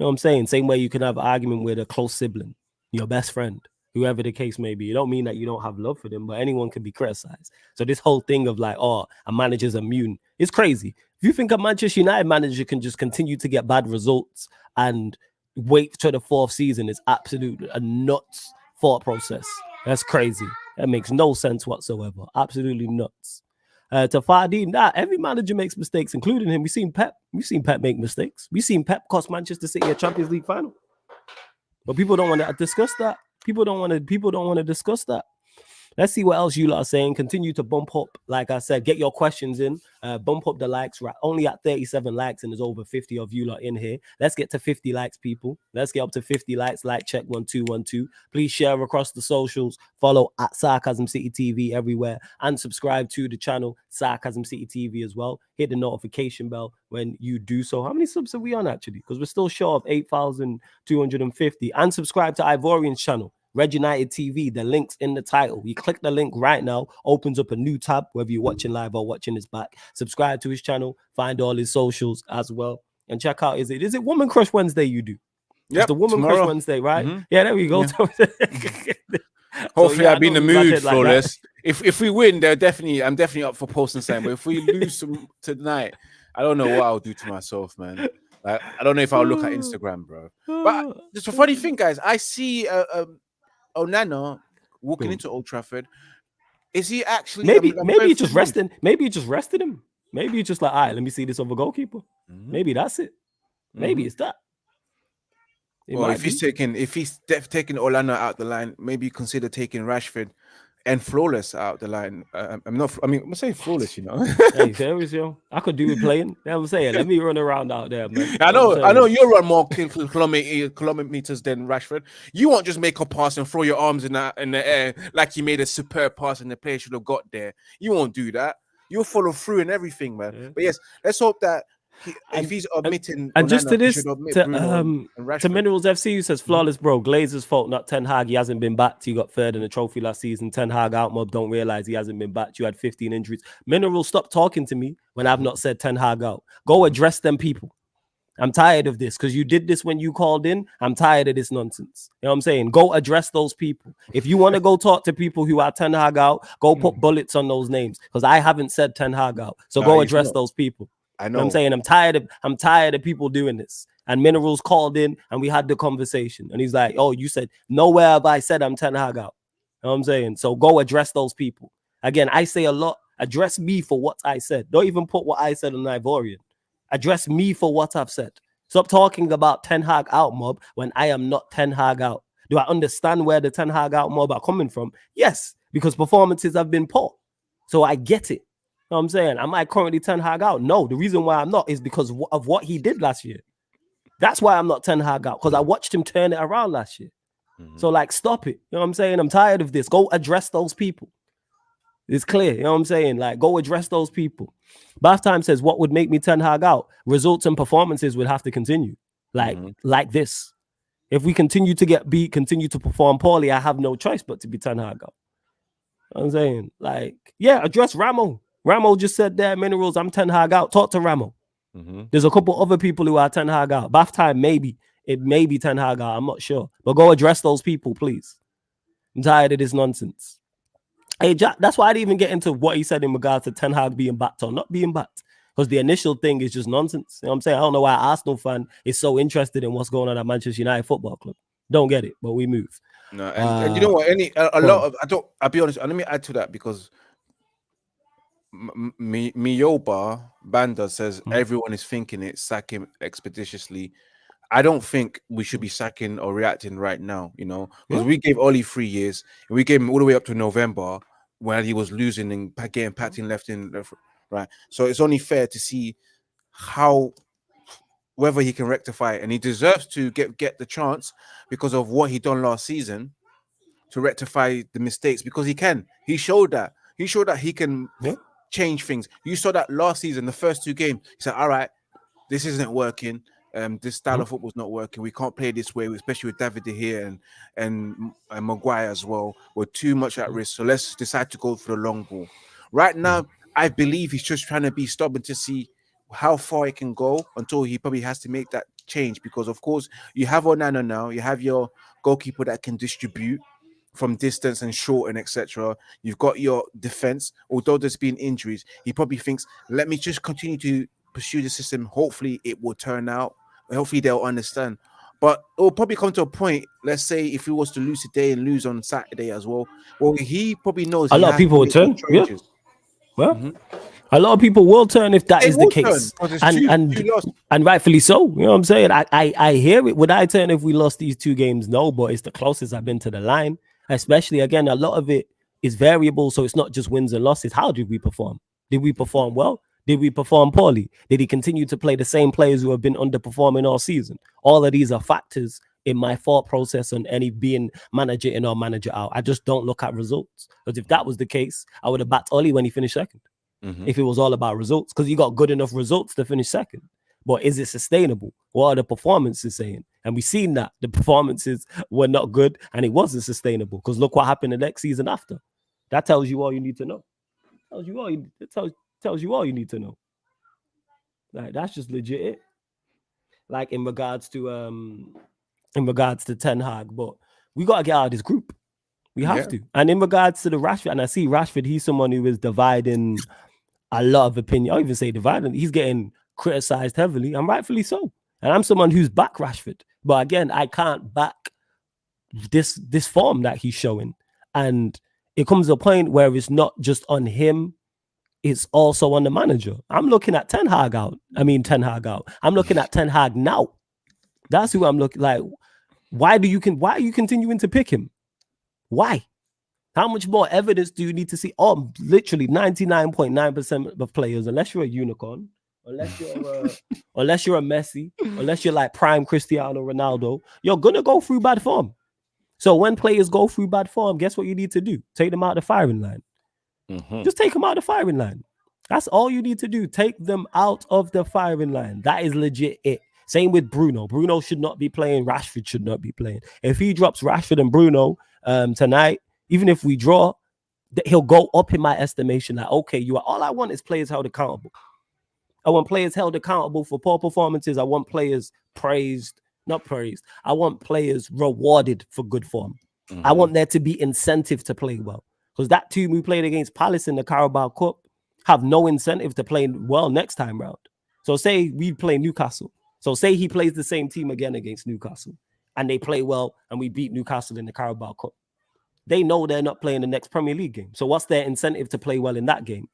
Speaker 1: know what I'm saying? Same way you can have an argument with a close sibling, your best friend, whoever the case may be. It don't mean that you don't have love for them, but anyone can be criticized. So this whole thing of like, a manager's immune, it's crazy. If you think a Manchester United manager can just continue to get bad results and wait till the 4th season, is absolutely a nuts thought process. That's crazy. That makes no sense whatsoever. Absolutely nuts. To Fardeen, every manager makes mistakes, including him. We've seen Pep make mistakes. We've seen Pep cost Manchester City a Champions League final. But people don't want to discuss that. People don't want to discuss that. Let's see what else you lot are saying. Continue to bump up. Like I said, get your questions in. Bump up the likes. Right, only at 37 likes, and there's over 50 of you lot in here. Let's get to 50 likes, people. Let's get up to 50 likes. Like check 1212. Please share across the socials. Follow at Sarcasm City TV everywhere, and subscribe to the channel Sarcasm City TV as well. Hit the notification bell when you do so. How many subs are we on actually? Because we're still short of 8,250. And subscribe to Ivorian's channel, Red United TV. The link's in the title. You click the link right now, opens up a new tab, whether you're watching live or watching this back. Subscribe to his channel, find all his socials as well, and check out, is it Woman Crush Wednesday you do?
Speaker 2: Yeah,
Speaker 1: the Woman Crush Wednesday, right? Yeah, there we go.
Speaker 2: Yeah. Hopefully I'll be in the mood for this. If we win, I'm definitely up for posting something. But if we lose tonight, I don't know what I'll do to myself, man. Like, I don't know if I'll look at Instagram, bro. But it's a funny thing, guys. I see Onana walking into Old Trafford. Is he actually
Speaker 1: maybe he just resting? Maybe he just rested him. Maybe he's just like, all right, let me see this other goalkeeper. Maybe that's it. Maybe it's that.
Speaker 2: Or if he's taking Onana out the line, maybe consider taking Rashford and flawless out the line. I'm not. I mean, I'm saying flawless. You know.
Speaker 1: Hey, serious, yo. I could do with playing. You know what I'm saying? Let me run around out there, man.
Speaker 2: I
Speaker 1: You know what
Speaker 2: know.
Speaker 1: I'm
Speaker 2: I know
Speaker 1: saying?
Speaker 2: you run more kilometers than Rashford. You won't just make a pass and throw your arms in the air like you made a superb pass and the player should have got there. You won't do that. You'll follow through and everything, man.
Speaker 1: Yeah.
Speaker 2: But yes, let's hope that if
Speaker 1: And,
Speaker 2: he's admitting
Speaker 1: and just
Speaker 2: Onana,
Speaker 1: to
Speaker 2: he
Speaker 1: this,
Speaker 2: should admit Bruno and
Speaker 1: to
Speaker 2: Rashford.
Speaker 1: Minerals FC, who says flawless, bro. Glazer's fault, not Ten Hag. He hasn't been backed. He got third in the trophy last season. Ten Hag out mob. Don't realize he hasn't been backed. You had 15 injuries. Minerals, stop talking to me when I've not said Ten Hag out. Go address them people. I'm tired of this because you did this when you called in. I'm tired of this nonsense. You know what I'm saying? Go address those people. If you want to go talk to people who are Ten Hag out, go put bullets on those names because I haven't said Ten Hag out. So go address those people.
Speaker 2: I know.
Speaker 1: You know what I'm saying? I'm tired of people doing this. And Minerals called in and we had the conversation. And he's like, oh, you said, nowhere have I said I'm Ten Hag out. You know what I'm saying? So go address those people. Again, I say a lot. Address me for what I said. Don't even put what I said on Ivorian. Address me for what I've said. Stop talking about Ten Hag out mob when I am not Ten Hag out. Do I understand where the Ten Hag out mob are coming from? Yes, because performances have been poor. So I get it. You know what I'm saying? Am I currently Ten Hag out? No, the reason why I'm not is because of what he did last year. That's why I'm not Ten Hag out, because I watched him turn it around last year. So like, stop it. You know what I'm saying? I'm tired of this. Go address those people. It's clear. You know what I'm saying? Like, go address those people. Bath Time says, what would make me Ten Hag out? Results and performances would have to continue. Like this. If we continue to get beat, continue to perform poorly, I have no choice but to be Ten Hag out. You know what I'm saying? Like, yeah, address Ramo. Ramo just said there, Minerals, I'm Ten Hag out. Talk to Ramo. There's a couple other people who are Ten Hag out. Bath Time, maybe. It may be Ten Hag out. I'm not sure. But go address those people, please. I'm tired of this nonsense. Hey, Jack, that's why I didn't even get into what he said in regards to Ten Hag being backed or not being backed. Because the initial thing is just nonsense. You know what I'm saying? I don't know why Arsenal fan is so interested in what's going on at Manchester United Football Club. Don't get it, but we move.
Speaker 2: No, and you know what? A lot of I'll be honest. Let me add to that because Miyoba Banda says everyone is thinking it, sack him expeditiously. I don't think we should be sacking or reacting right now, you know, because we gave Oli 3 years and we gave him all the way up to November when he was losing and getting packed in left, right. So it's only fair to see whether he can rectify it, and he deserves to get the chance because of what he done last season to rectify the mistakes, because he can. He showed that he can change things. You saw that last season, the first 2 games. He said, all right, this isn't working. This style of football is not working. We can't play this way, especially with David De Gea and Maguire as well. We're too much at risk. So let's decide to go for the long ball. Right now, I believe he's just trying to be stubborn to see how far he can go until he probably has to make that change. Because, of course, you have Onana now. You have your goalkeeper that can distribute from distance and short and etc. You've got your defense. Although there's been injuries, he probably thinks, let me just continue to pursue the system. Hopefully it will turn out. Hopefully they'll understand. But it will probably come to a point, let's say if he was to lose today and lose on Saturday as well, he probably knows
Speaker 1: a lot of people will turn. Yeah. Well, a lot of people will turn if that is the case. And rightfully so. You know what I'm saying? I hear it. Would I turn if we lost these 2 games? No, but it's the closest I've been to the line. Especially, again, a lot of it is variable. So it's not just wins and losses. How did we perform? Did we perform well? Did we perform poorly? Did he continue to play the same players who have been underperforming all season? All of these are factors in my thought process on any being manager in or manager out. I just don't look at results. Because if that was the case, I would have backed Oli when he finished second. If it was all about results, because you got good enough results to finish second. But is it sustainable? What are the performances saying? And we've seen that the performances were not good and it wasn't sustainable. Because look what happened the next season after. That tells you all you need to know. Tells you all you need to know. Like, that's just legit it. Like in regards to Ten Hag, but we gotta get out of this group. We have to. And in regards to the Rashford, and I see Rashford, he's someone who is dividing a lot of opinion. I don't even say dividing. He's getting criticized heavily, and rightfully so. And I'm someone who's back Rashford, but again, I can't back this form that he's showing. And it comes to a point where it's not just on him. It's also on the manager. I'm looking at Ten Hag out. I'm looking at Ten Hag now. That's who I'm looking like. Why are you continuing to pick him? Why? How much more evidence do you need to see? Oh, literally 99.9% of players, unless you're a unicorn, unless you're a Messi, unless you're like prime Cristiano Ronaldo, you're gonna go through bad form. So when players go through bad form, guess what you need to do? Take them out of the firing line. Just take them out of the firing line. That's all you need to do. Take them out of the firing line. That is legit it. Same with Bruno. Bruno should not be playing. Rashford should not be playing. If he drops Rashford and Bruno tonight, even if we draw, he'll go up in my estimation. Like, okay, all I want is players held accountable. I want players held accountable for poor performances. I want players not praised. I want players rewarded for good form. I want there to be incentive to play well. Because that team we played against Palace in the Carabao Cup have no incentive to play well next time round. So say we play Newcastle. So say he plays the same team again against Newcastle and they play well and we beat Newcastle in the Carabao Cup. They know they're not playing the next Premier League game. So what's their incentive to play well in that game?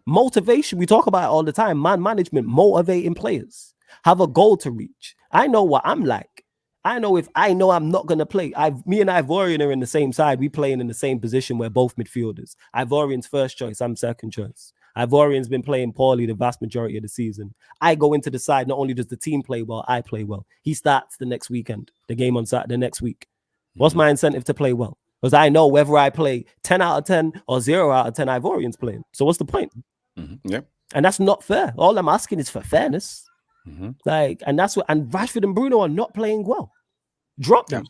Speaker 1: Motivation. We talk about it all the time. Man management, motivating players. Have a goal to reach. I know what I'm like. I know if I know I'm not going to play. Me and Ivorian are in the same side. We playing in the same position. We're both midfielders. Ivorian's first choice. I'm second choice. Ivorian's been playing poorly the vast majority of the season. I go into the side. Not only does the team play well, I play well. He starts the next weekend. The game on Saturday next week. What's my incentive to play well? Because I know whether I play 10 out of 10 or 0 out of 10, Ivorian's playing. So what's the point?
Speaker 2: Yeah.
Speaker 1: And that's not fair. All I'm asking is for fairness. And that's what. And Rashford and Bruno are not playing well. Drop them.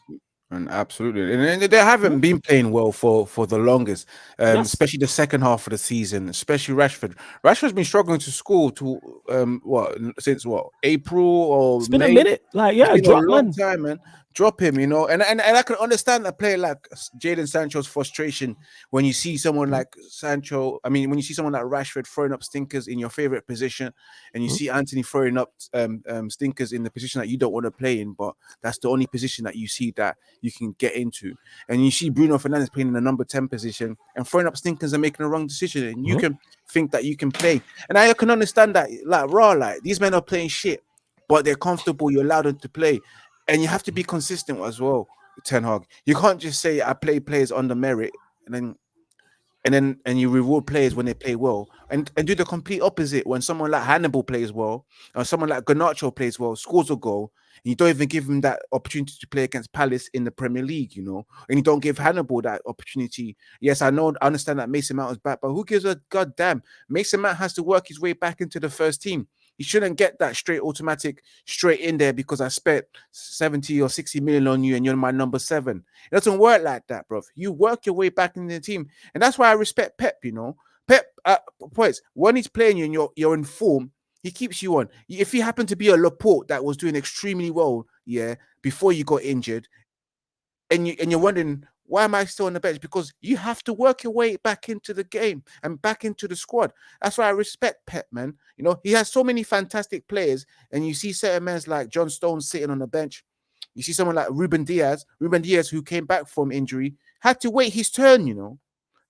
Speaker 2: And absolutely, and they haven't been playing well for the longest, especially the second half of the season. Especially Rashford. Rashford's been struggling to score since April or
Speaker 1: it's been
Speaker 2: May.
Speaker 1: a minute. Like
Speaker 2: it's been
Speaker 1: drop
Speaker 2: a long
Speaker 1: man.
Speaker 2: time, man. Drop him, and I can understand a player like Jadon Sancho's frustration when you see someone like Sancho. I mean, when you see someone like Rashford throwing up stinkers in your favorite position, and you see Anthony throwing up stinkers in the position that you don't want to play in, but that's the only position that you see that you can get into. And you see Bruno Fernandes playing in the number 10 position and throwing up stinkers and making the wrong decision, and you can think that you can play. And I can understand that, like these men are playing shit, but they're comfortable. You allow them to play. And you have to be consistent as well, Ten Hag. You can't just say I play players under merit and you reward players when they play well, and do the complete opposite when someone like Hannibal plays well, or someone like Garnacho plays well, scores a goal, and you don't even give him that opportunity to play against Palace in the Premier League, and you don't give Hannibal that opportunity. Yes, I understand that Mason Mount is back, but who gives a goddamn? Mason Mount has to work his way back into the first team. He shouldn't get that straight in there because I spent 70 or 60 million on you and you're my number 7. It doesn't work like that, bro. You work your way back in the team. And that's why I respect Pep, Pep, points, when he's playing you and you're in form, he keeps you on. If he happened to be a Laporte that was doing extremely well, before you got injured, and you're wondering, why am I still on the bench? Because you have to work your way back into the game and back into the squad. That's why I respect Pep, man. He has so many fantastic players, and you see certain men like John Stones sitting on the bench. You see someone like Ruben Diaz, who came back from injury, had to wait his turn,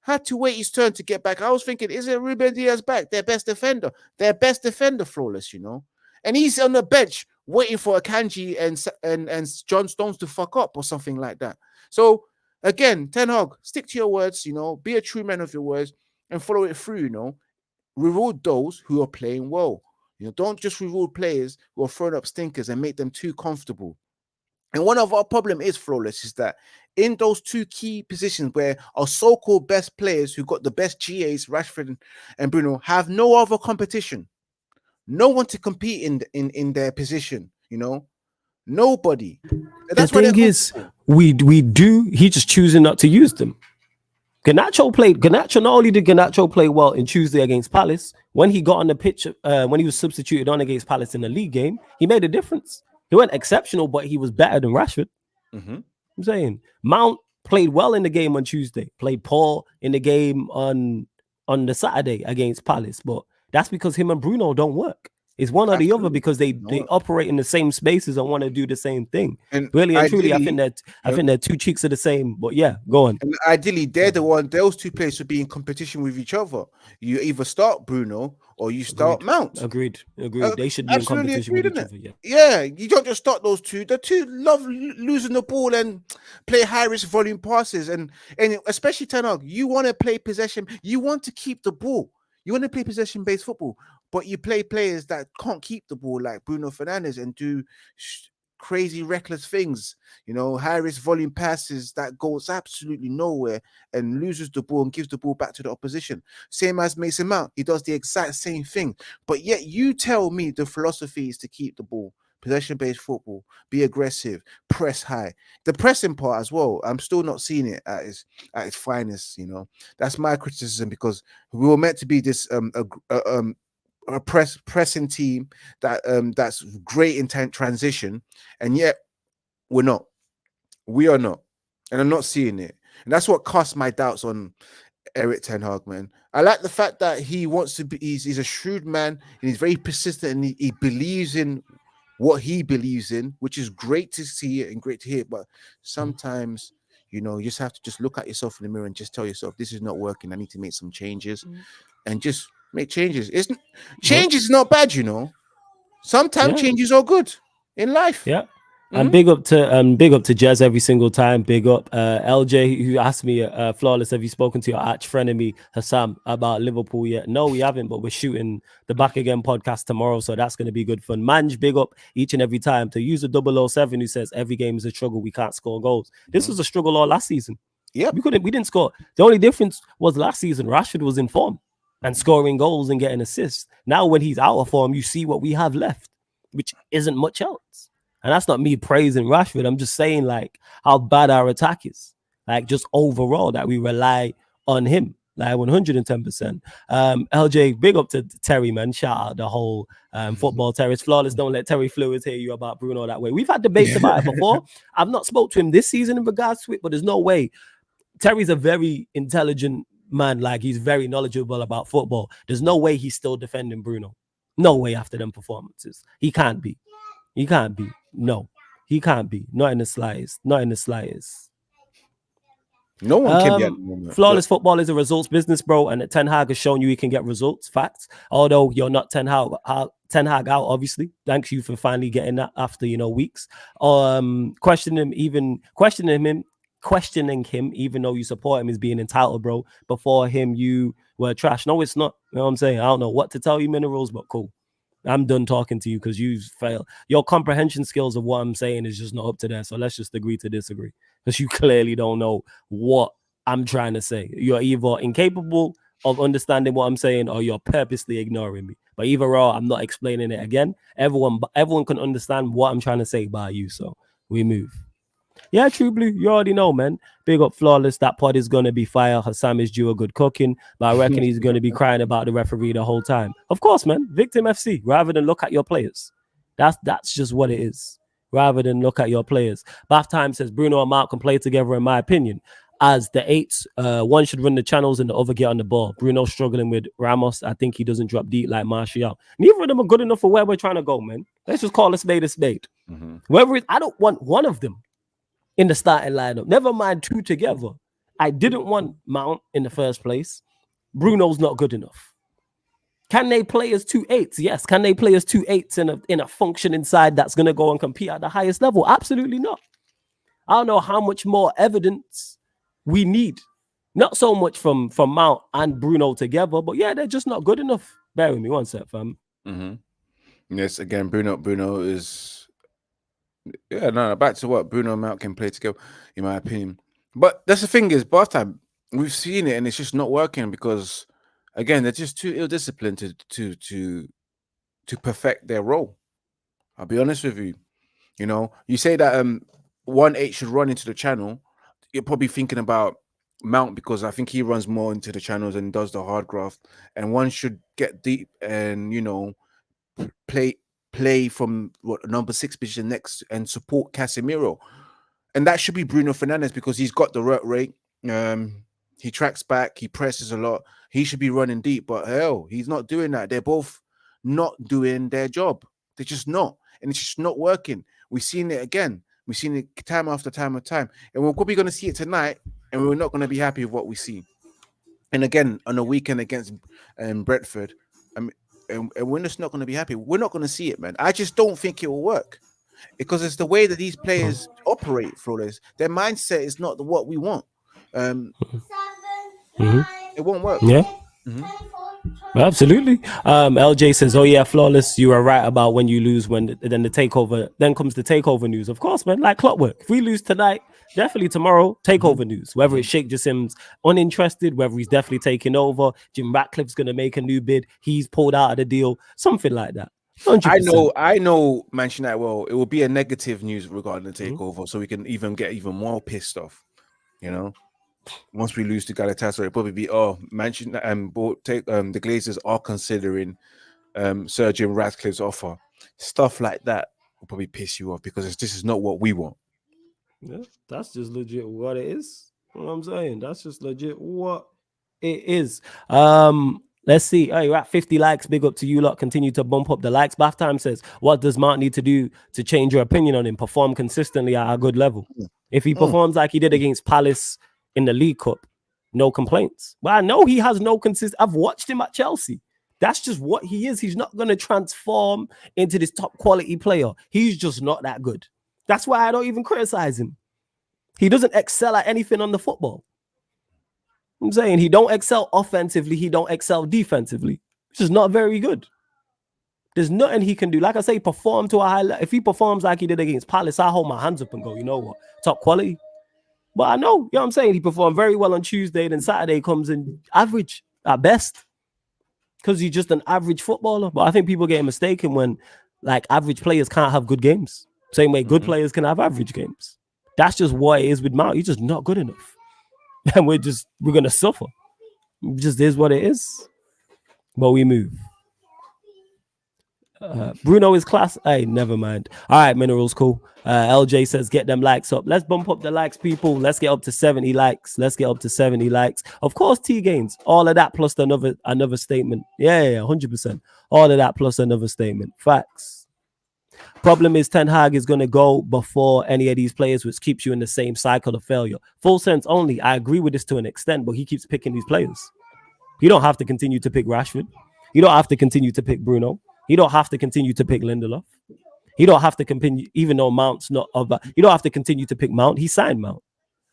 Speaker 2: had to wait his turn to get back. I was thinking, is it Ruben Diaz back? Their best defender, flawless, and he's on the bench waiting for Akanji and John Stones to fuck up or something like that. So again, Ten Hag, stick to your words, be a true man of your words and follow it through, reward those who are playing well. Don't just reward players who are throwing up stinkers and make them too comfortable. And one of our problem is, flawless, is that in those two key positions where our so-called best players who got the best GAs, Rashford and Bruno, have no other competition. No one to compete in their position, nobody. That's
Speaker 1: the thing is, we do. He's just choosing not to use them. Garnacho, not only did Garnacho play well in Tuesday against Palace, when he got on the pitch, when he was substituted on against Palace in the league game, he made a difference. He wasn't exceptional, but he was better than Rashford. I'm saying Mount played well in the game on Tuesday, played poor in the game on the Saturday against Palace, but that's because him and Bruno don't work. It's one or the other
Speaker 2: Absolutely.
Speaker 1: because they
Speaker 2: No.
Speaker 1: operate in the same spaces and want to do the same thing.
Speaker 2: And
Speaker 1: Really and truly,
Speaker 2: ideally,
Speaker 1: I think they're two cheeks of the same. But yeah, go on.
Speaker 2: And ideally, they're the one. Those two players should be in competition with each other. You either start Bruno or you start
Speaker 1: Agreed.
Speaker 2: Mount.
Speaker 1: Agreed. They should be in
Speaker 2: Absolutely
Speaker 1: competition with
Speaker 2: agreed,
Speaker 1: each
Speaker 2: isn't it?
Speaker 1: other. Yeah.
Speaker 2: Yeah, you don't just start those two. The two love losing the ball and play high risk volume passes, and especially Ten Hag, you want to play possession. You want to keep the ball. You want to play possession based football, but you play players that can't keep the ball like Bruno Fernandes and do crazy reckless things. High risk volume passes that goes absolutely nowhere and loses the ball and gives the ball back to the opposition. Same as Mason Mount, he does the exact same thing. But yet you tell me the philosophy is to keep the ball, possession-based football, be aggressive, press high. The pressing part as well, I'm still not seeing it at its finest. That's my criticism, because we were meant to be this a pressing team that's great in transition, and yet we're not. We are not, and I'm not seeing it, and that's what casts my doubts on Eric Ten Hag, man. I like the fact that he wants to be. He's a shrewd man, and he's very persistent, and he believes in what he believes in, which is great to see it and great to hear. But sometimes, you just have to just look at yourself in the mirror and just tell yourself, this is not working. I need to make some changes, and just make changes. Change is not bad, Sometimes changes are good in life.
Speaker 1: Yeah. And big up to Jez every single time. Big up LJ, who asked me, Flawless, have you spoken to your arch frenemy Hassam about Liverpool yet? No, we haven't, but we're shooting the Back Again podcast tomorrow, so that's going to be good fun. Manj, big up each and every time. To use a 007 who says every game is a struggle, we can't score goals. This was a struggle all last season.
Speaker 2: Yeah,
Speaker 1: we didn't score. The only difference was last season Rashford was in form and scoring goals and getting assists. Now when he's out of form, you see what we have left, which isn't much else. And that's not me praising Rashford. I'm just saying, like, how bad our attack is. Like, just overall, that we rely on him. Like, 110%. LJ, big up to Terry, man. Shout out the whole football terrace. Flawless, don't let Terry Fluids hear you about Bruno that way. We've had debates about it before. I've not spoke to him this season in regards to it, but there's no way. Terry's a very intelligent man. Like, he's very knowledgeable about football. There's no way he's still defending Bruno. No way after them performances. He can't be. He can't be. No, he can't be. Not in the slightest. Not in the slightest.
Speaker 2: No one can be at the moment.
Speaker 1: Flawless football is a results business, bro. And Ten Hag has shown you he can get results. Facts. Although you're not Ten Hag out, obviously. Thanks you for finally getting that after weeks. Questioning him, even though you support him, is being entitled, bro. Before him, you were trash. No, it's not. You know what I'm saying? I don't know what to tell you, Minerals, but cool. I'm done talking to you because you fail. Your comprehension skills of what I'm saying is just not up to there. So let's just agree to disagree, because you clearly don't know what I'm trying to say. You're either incapable of understanding what I'm saying or you're purposely ignoring me. But either or, I'm not explaining it again. Everyone can understand what I'm trying to say by you. So we move. Yeah, True Blue, you already know, man. Big up Flawless. That pod is going to be fire. Hassam is due a good cooking, but I reckon he's going to be crying about the referee the whole time. Of course, man. Victim FC, rather than look at your players. That's just what it is. Rather than look at your players. Bath Time says Bruno and Mark can play together, in my opinion. As the eights, one should run the channels and the other get on the ball. Bruno struggling with Ramos. I think he doesn't drop deep like Martial. Neither of them are good enough for where we're trying to go, man. Let's just call a spade a spade. Whoever I don't want one of them in the starting lineup. Never mind two together. I didn't want Mount in the first place. Bruno's not good enough. Can they play as 2-8s? Yes. Can they play as 2-8s in a functioning side that's going to go and compete at the highest level? Absolutely not. I don't know how much more evidence we need. Not so much from Mount and Bruno together, but yeah, they're just not good enough. Bear with me one sec, fam.
Speaker 2: Yes, again, Bruno is... Yeah, no, back to what Bruno and Mount can play together, in my opinion. But that's the thing is, bath time, we've seen it and it's just not working because, again, they're just too ill-disciplined to perfect their role. I'll be honest with you. You say that 1-8 should run into the channel. You're probably thinking about Mount because I think he runs more into the channels and does the hard graft. And one should get deep and play from number 6 position next and support Casemiro, and that should be Bruno Fernandes because he's got the work rate. He tracks back, he presses a lot. He should be running deep, but hell, he's not doing that. They're both not doing their job. They're just not, and it's just not working. We've seen it again. We've seen it time after time and time, and we're probably going to see it tonight, and we're not going to be happy with what we see. And again, on a weekend against Brentford, and we're just not going to be happy. We're not going to see it, man. I just don't think it will work because it's the way that these players operate. Flawless. Their mindset is not what we want. It won't work.
Speaker 1: Yeah. Absolutely. LJ says, "Oh yeah, Flawless. You are right about when you lose. When then the takeover, then comes the takeover news. Of course, man. Like clockwork. If we lose tonight, definitely tomorrow, takeover news. Whether it's Sheikh Jassim's uninterested, whether he's definitely taking over, Jim Ratcliffe's gonna make a new bid. He's pulled out of the deal, something like that. 100%.
Speaker 2: I know, Manchester United. Well, it will be a negative news regarding the takeover, so we can get even more pissed off. You know." Once we lose to Galatasaray, it'll probably be Manchester the Glazers are considering Sir Jim Ratcliffe's offer. Stuff like that will probably piss you off because this is not what we want.
Speaker 1: Yeah, that's just legit what it is. You know what I'm saying? That's just legit what it is. Let's see. Hey, you're at 50 likes. Big up to you lot. Continue to bump up the likes. Bath Time says, what does Mark need to do to change your opinion on him? Perform consistently at a good level. If he performs like he did against Palace in the League Cup, no complaints. But I know he has no I've watched him at Chelsea. That's just what he is. He's not going to transform into this top quality player. He's just not that good. That's why I don't even criticize him. He doesn't excel at anything on the football. I'm saying he don't excel offensively. He don't excel defensively. He's just not very good. There's nothing he can do. Like I say, perform to a high level. If he performs like he did against Palace, I hold my hands up and go, you know what? Top quality. But I know, you know what I'm saying? He performed very well on Tuesday, then Saturday comes in average at best. Because he's just an average footballer. But I think people get mistaken when like average players can't have good games. Same way good players can have average games. That's just what it is with Mount. He's just not good enough. And we're going to suffer. It just is what it is. But we move. Bruno is class. Hey, never mind. All right, Minerals, cool. LJ says, get them likes up. Let's bump up the likes, people. Let's get up to 70 likes. Of course, T gains. All of that plus another statement. Yeah, 100%. All of that plus another statement. Facts. Problem is Ten Hag is going to go before any of these players, which keeps you in the same cycle of failure. Full sense only. I agree with this to an extent, but he keeps picking these players. You don't have to continue to pick Rashford. You don't have to continue to pick Bruno. You don't have to continue to pick Lindelof. You don't have to continue, even though Mount's not of that. You don't have to continue to pick Mount. He signed Mount.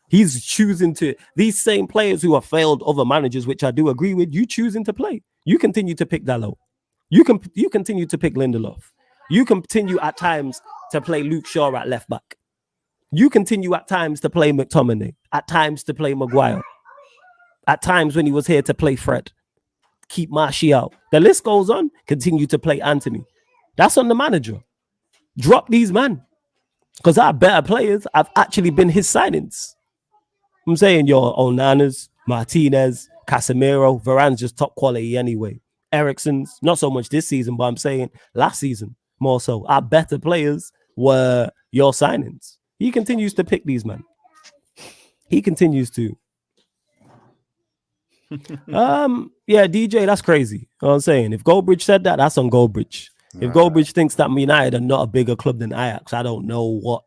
Speaker 1: He's choosing to, these same players who have failed other managers, which I do agree with, you choosing to play. You continue to pick Dalot. You continue to pick Lindelof. You continue at times to play Luke Shaw at left back. You continue at times to play McTominay. At times to play Maguire. At times when he was here to play Fred. Keep Martial. The list goes on. Continue to play Anthony. That's on the manager. Drop these men. Because our better players have actually been his signings. I'm saying your Onanas, Martinez, Casemiro, Varane's just top quality anyway. Ericsson's, not so much this season, but I'm saying last season more so. Our better players were your signings. He continues to pick these men. He continues to. Yeah, DJ, that's crazy. You know what I'm saying? If Goldbridge said that, that's on Goldbridge. If Goldbridge thinks that United are not a bigger club than Ajax, I don't know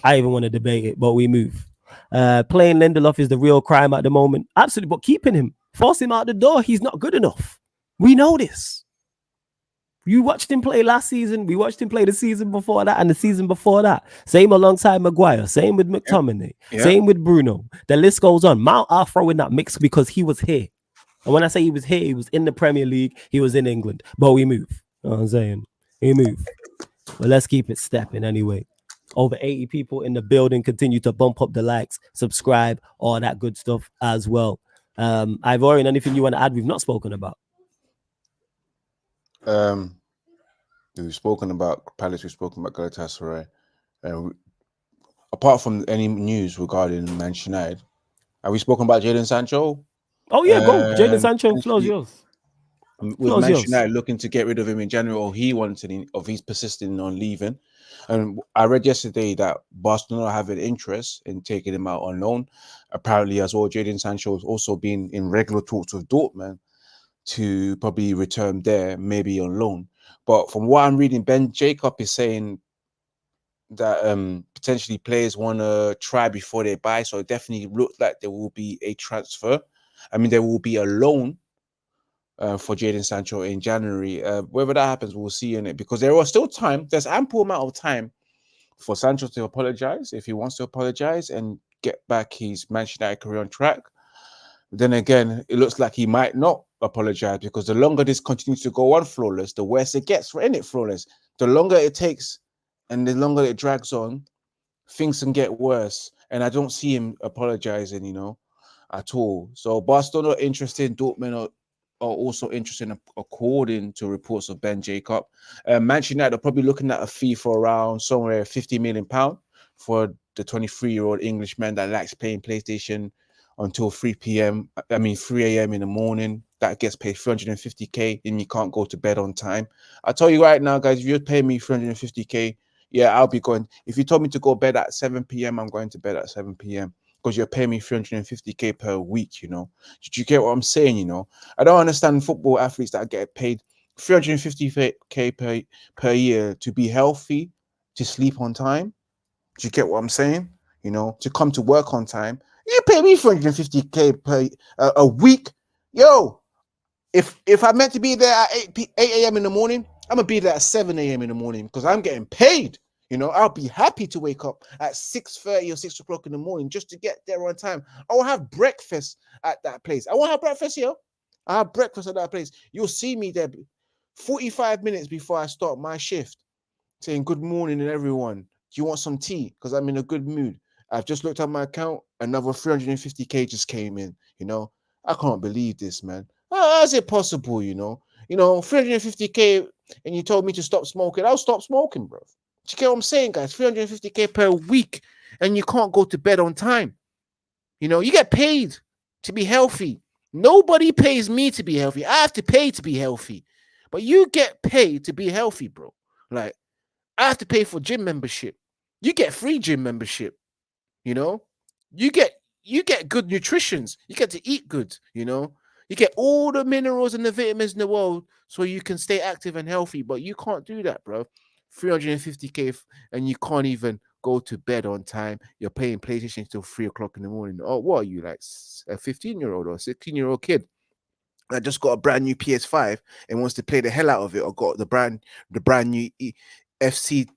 Speaker 1: I even want to debate it, but we move. Playing Lindelof is the real crime at the moment. Absolutely, but keeping him, force him out the door, he's not good enough. We know this. You watched him play last season. We watched him play the season before that and the season before that. Same alongside Maguire. Same with McTominay. Yeah. Same with Bruno. The list goes on. Mount are throwing that mix because he was here. And when I say he was here, he was in the Premier League. He was in England. But we move. You know what I'm saying? We move. But let's keep it stepping anyway. Over 80 people in the building. Continue to bump up the likes, subscribe, all that good stuff as well. Ivorian, anything you want to add we've not spoken about?
Speaker 2: We've spoken about Palace, we've spoken about Galatasaray. Apart from any news regarding Manchester United, have we spoken about Jadon Sancho?
Speaker 1: Oh yeah, go. Jadon Sancho, floor's yours.
Speaker 2: With Manchester United looking to get rid of him in January, or he's persisting on leaving. And I read yesterday that Barcelona have an interest in taking him out on loan. Apparently, as well, Jadon Sancho has also been in regular talks with Dortmund. to probably return there, maybe on loan. But from what I'm reading, Ben Jacob is saying that potentially players want to try before they buy. So it definitely looks like there will be a transfer. I mean, there will be a loan for Jadon Sancho in January. Whether that happens, we'll see in it, because there are still time. There's ample amount of time for Sancho to apologize if he wants to apologize and get back his Manchester United career on track. Then again, it looks like he might not apologize, because the longer this continues to go on flawless, the worse it gets for it flawless. The longer it takes and the longer it drags on, things can get worse. And I don't see him apologizing, at all. So Barcelona are interested, Dortmund are also interested, according to reports of Ben Jacob. Manchester United are probably looking at a fee for around somewhere £50 million for the 23-year-old Englishman that likes playing PlayStation until 3 a.m. in the morning. That gets paid 350k, and you can't go to bed on time. I tell you right now, guys, if you're paying me 350k, yeah, I'll be going. If you told me to go bed at 7 p.m., I'm going to bed at 7 p.m. because you're paying me 350k per week, Did you get what I'm saying, I don't understand football athletes that get paid 350k per year to be healthy, to sleep on time. Do you get what I'm saying? To come to work on time. You pay me 450k per a week. Yo, if I'm meant to be there at 8 a.m. in the morning, I'm gonna be there at 7 a.m. in the morning because I'm getting paid. I'll be happy to wake up at 6:30 or 6 o'clock in the morning just to get there on time. I will have breakfast at that place. I won't have breakfast here. I have breakfast at that place. You'll see me there 45 minutes before I start my shift, saying good morning and everyone. Do you want some tea? Because I'm in a good mood. I've just looked at my account. Another 350k just came in. I can't believe this, man. How is it possible? 350k, and you told me to stop smoking. I'll stop smoking, bro. Do you get what I'm saying, guys? 350k per week, and you can't go to bed on time. You get paid to be healthy. Nobody pays me to be healthy. I have to pay to be healthy, but you get paid to be healthy, bro. Like, I have to pay for gym membership. You get free gym membership. You get good nutritions. You get to eat good. You get all the minerals and the vitamins in the world so you can stay active and healthy. But you can't do that, bro. 350k and you can't even go to bed on time. You're playing PlayStation till 3 o'clock in the morning. Oh, what are you, like a 15-year-old or a 16-year-old kid that just got a brand new PS5 and wants to play the hell out of it, or got the brand new FC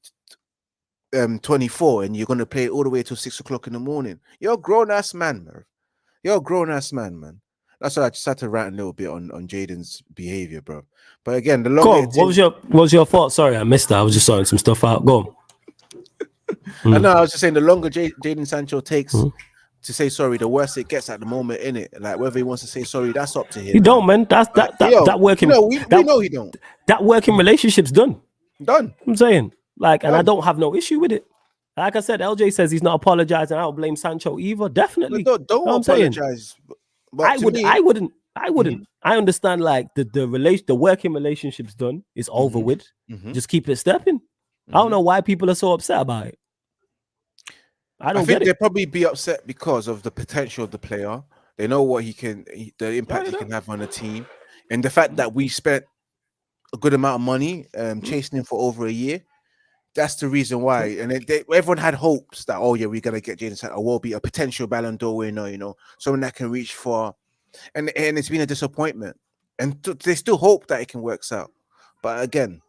Speaker 2: 24, and you're going to play it all the way till 6 o'clock in the morning? You're a grown-ass man, man. You're a grown-ass man. That's why I just had to rant a little bit on Jadon's behavior, bro. But again, the longer
Speaker 1: what was your thought? Sorry, I missed that. I was just sorting some stuff out. Go on.
Speaker 2: I know, I was just saying, the longer Jadon Sancho takes to say sorry, the worse it gets at the moment, innit? Like, whether he wants to say sorry, that's up to him.
Speaker 1: He don't, man. That's that working.
Speaker 2: We know he don't.
Speaker 1: That working relationship's done.
Speaker 2: Done.
Speaker 1: I'm saying, like, and I don't have no issue with it. Like I said, LJ says he's not apologizing. I don't blame Sancho either. Definitely.
Speaker 2: Don't apologize. But
Speaker 1: I wouldn't. I understand, like, the working relationship's done. It's over with. Just keep it stepping. I don't know why people are so upset about it. I think
Speaker 2: they'll probably be upset because of the potential of the player. They know what the impact he can have on the team, and the fact that we spent a good amount of money chasing him for over a year. That's the reason why. And everyone had hopes that, oh yeah, we're gonna get Jadon Sancho, will be a potential Ballon d'Or winner, someone that can reach far. And it's been a disappointment. And they still hope that it can work out. But again,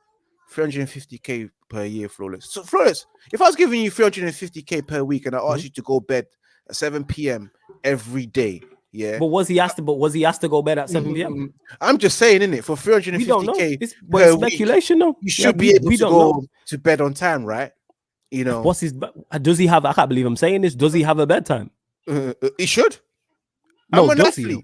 Speaker 2: 350k per year, Flawless. So Flawless, if I was giving you 350k per week and I asked you to go bed at 7 p.m. every day, yeah.
Speaker 1: But was he asked to go bed at 7 p.m.?
Speaker 2: I'm just saying, innit? For 350k,
Speaker 1: we don't know. It's speculation, though.
Speaker 2: You should be able to go to bed on time, right?
Speaker 1: Does he have? I can't believe I'm saying this. Does he have a bedtime?
Speaker 2: He should.
Speaker 1: No,
Speaker 2: I'm an athlete.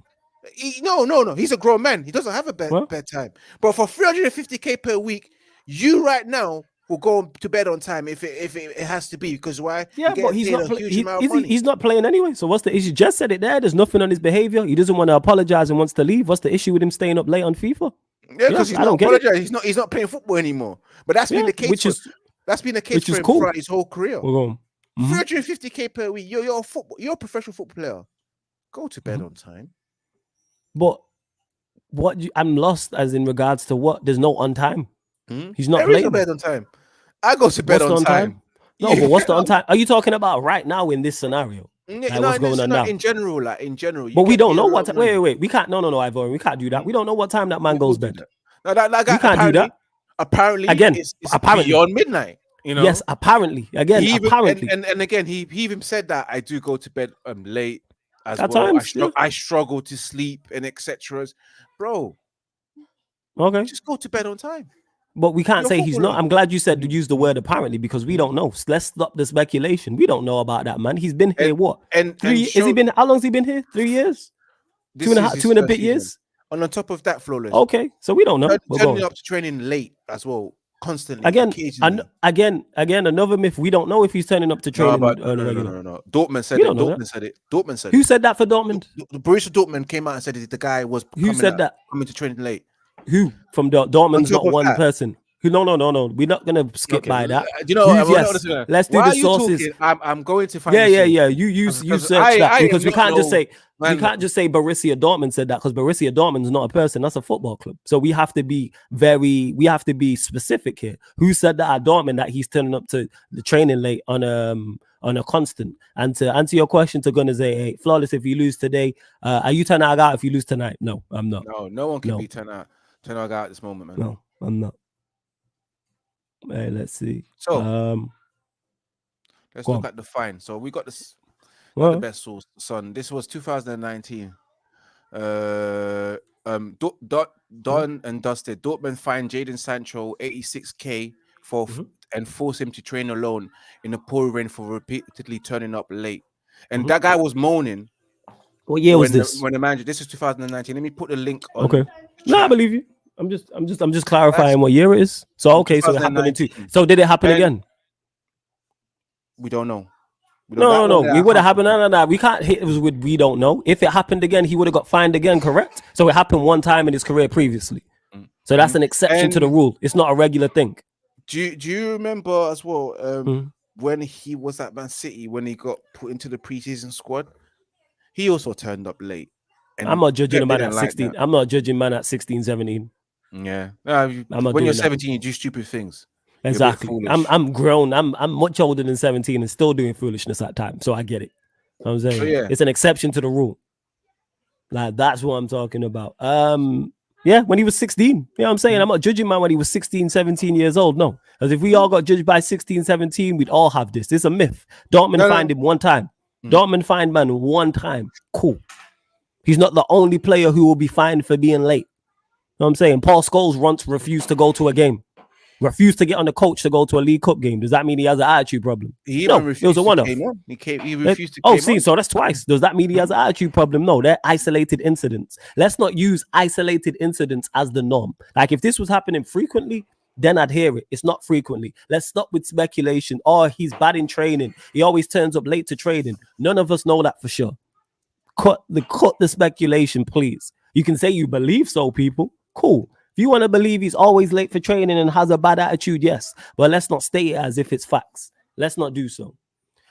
Speaker 2: No. He's a grown man. He doesn't have a bedtime. But for 350k per week, you right now will go to bed on time if it has to be, because why?
Speaker 1: Yeah, but he's not playing anyway. So what's the issue? Just said it there. There's nothing on his behavior. He doesn't want to apologize and wants to leave. What's the issue with him staying up late on FIFA?
Speaker 2: Yeah, because he's not apologizing. He's not playing football anymore. But that's been the case. That's been the case for him throughout his whole career. 350k per week. You're a professional football player. Go to bed on time.
Speaker 1: But I'm lost as in regards to what? There's no on time. He's not
Speaker 2: There is no
Speaker 1: playable.
Speaker 2: bed on time. I go to bed
Speaker 1: What's the
Speaker 2: on
Speaker 1: on
Speaker 2: time.
Speaker 1: time? No, but what's the on time? Are you talking about right now in this scenario?
Speaker 2: Yeah,
Speaker 1: Like what's going on now?
Speaker 2: in general, like in general.
Speaker 1: But we don't know
Speaker 2: what.
Speaker 1: what. Wait. We can't. No, Ivor. We can't do that. We don't know what time that man goes bed.
Speaker 2: No, that guy
Speaker 1: We can't do that.
Speaker 2: Apparently,
Speaker 1: Again,
Speaker 2: it's
Speaker 1: apparently
Speaker 2: beyond midnight. You know.
Speaker 1: Yes, apparently. Again,
Speaker 2: He even,
Speaker 1: apparently.
Speaker 2: and again, he even said that I do go to bed late as
Speaker 1: At
Speaker 2: well.
Speaker 1: times,
Speaker 2: I struggle to sleep and etc. Bro,
Speaker 1: okay,
Speaker 2: just go to bed on time.
Speaker 1: But we can't say he's not. I'm glad you said to use the word apparently because we don't know. Let's stop the speculation. We don't know about that man. He's been here what? 3 years? Has he been? How long's he been here? 3 years? Two and a bit years.
Speaker 2: And on top of that, Flawless.
Speaker 1: Okay, so we don't know.
Speaker 2: Turning up to training late as well, constantly.
Speaker 1: Again, another myth. We don't know if he's turning up to training.
Speaker 2: No. Dortmund said it. Dortmund said it.
Speaker 1: Who said that for Dortmund?
Speaker 2: The Borussia Dortmund came out and said the guy was.
Speaker 1: Who said that?
Speaker 2: Coming to training late.
Speaker 1: Who from Dortmund's not one person. No. We're not gonna skip by that.
Speaker 2: You know,
Speaker 1: yes. Let's do the sources.
Speaker 2: I'm going to find.
Speaker 1: Yeah. You search that because we can't just say Borussia Dortmund said that because Borussia Dortmund's not a person. That's a football club. So we have to be specific here. Who said that at Dortmund that he's turning up to the training late on a constant? And to answer your question, to gonna say, hey, Flawless, if you lose today, are you Ten Hag out if you lose tonight? No, I'm not.
Speaker 2: No one can be Ten Hag out at this moment, man.
Speaker 1: No, I'm not. Hey, let's see.
Speaker 2: So let's look at the fine. So we got this. The best source, son. This was 2019. Done and dusted. Dortmund fined Jadon Sancho 86k and forced him to train alone in the pouring rain for repeatedly turning up late. And that guy was moaning.
Speaker 1: What year was this?
Speaker 2: When the manager. This is 2019. Let me put the link on.
Speaker 1: Okay. No, I believe you. I'm just clarifying what year it is. So okay, so it happened in 2. So did it happen again?
Speaker 2: We don't know.
Speaker 1: No. We would have happened. No. We can't hit it with we don't know. If it happened again, he would have got fined again, correct? So it happened one time in his career previously. So that's an exception to the rule. It's not a regular thing.
Speaker 2: Do you remember as well when he was at Man City when he got put into the preseason squad? He also turned up late.
Speaker 1: I'm not judging a man at 16. I'm not judging man at 16, 17.
Speaker 2: Yeah. When you're 17, you do stupid things.
Speaker 1: Exactly. I'm grown. I'm much older than 17 and still doing foolishness at times. So I get it. You know what I'm saying it's an exception to the rule. Like that's what I'm talking about. When he was 16. You know what I'm saying? I'm not judging man when he was 16, 17 years old. No. Because if we all got judged by 16, 17, we'd all have this. This is a myth. Dortmund fined him one time. Dortmund fined man one time. Cool. He's not the only player who will be fined for being late. You know what I'm saying? Paul Scholes once refused to go to a game. Refused to get on the coach to go to a League Cup game. Does that mean he has an attitude problem?
Speaker 2: It was a one-off. He refused to come on.
Speaker 1: So that's twice. Does that mean he has an attitude problem? No, they're isolated incidents. Let's not use isolated incidents as the norm. Like if this was happening frequently, then I'd hear it. It's not frequently. Let's stop with speculation. Oh, he's bad in training. He always turns up late to training. None of us know that for sure. Cut the speculation, please. You can say you believe so, people. Cool. If you want to believe he's always late for training and has a bad attitude, yes. But let's not state it as if it's facts. Let's not do so.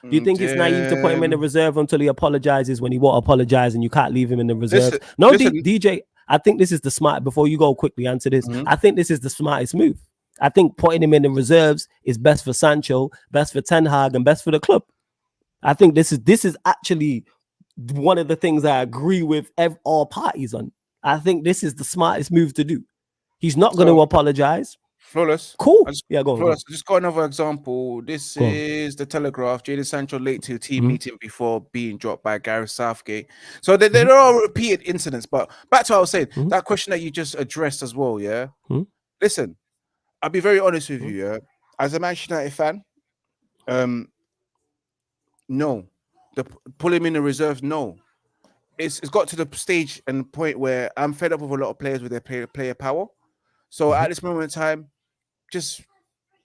Speaker 1: Do you think it's naive to put him in the reserve until he apologizes when he won't apologize and you can't leave him in the reserve? DJ, I think this is the smart, before you go quickly answer this, I think this is the smartest move. I think putting him in the reserves is best for Sancho, best for Ten Hag, and best for the club. I think this is actually one of the things I agree with all parties on. I think this is the smartest move to do. He's not going to apologize.
Speaker 2: Flawless.
Speaker 1: Cool.
Speaker 2: Go on. Flawless. Just got another example. This is the Telegraph. Jadon Sancho late to a team meeting before being dropped by Gareth Southgate. So there are repeated incidents. But back to what I was saying, that question that you just addressed as well, yeah? Listen, I'll be very honest with you, yeah? As a Manchester United fan, no. Pull him in the reserves, no. It's got to the stage and point where I'm fed up with a lot of players with their player power. So at this moment in time, just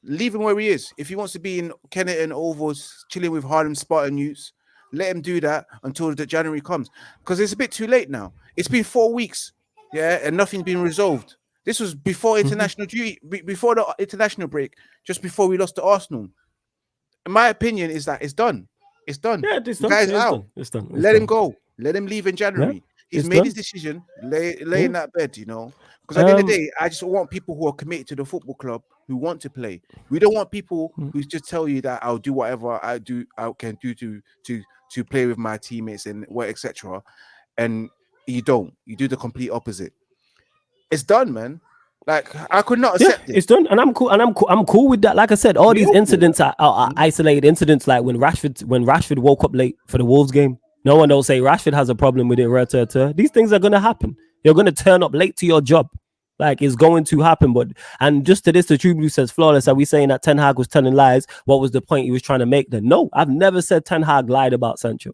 Speaker 2: leave him where he is. If he wants to be in Kennington Ovals, chilling with Harlem Spartan youths, let him do that until the January comes. Because it's a bit too late now. It's been 4 weeks, yeah, and nothing's been resolved. This was before international duty, before the international break, just before we lost to Arsenal. In my opinion, is that it's done. It's done.
Speaker 1: Yeah, it's done.
Speaker 2: The guy's
Speaker 1: it's
Speaker 2: out.
Speaker 1: Done. It's done.
Speaker 2: Let him go. Let him leave in January. He's made his decision. Lay in that bed, you know. Because at the end of the day, I just want people who are committed to the football club who want to play. We don't want people who just tell you that I'll do whatever I can do to play with my teammates and what etc. And you don't. You do the complete opposite. It's done, man. Like I could not accept it.
Speaker 1: It's done, and I'm cool, I'm cool with that. Like I said, all these incidents are isolated incidents. Like when Rashford woke up late for the Wolves game. No one will say Rashford has a problem with it. These things are gonna happen. You're gonna turn up late to your job. Like it's going to happen. And just to this, the True Blue says flawless. Are we saying that Ten Hag was telling lies? What was the point he was trying to make then? No, I've never said Ten Hag lied about Sancho.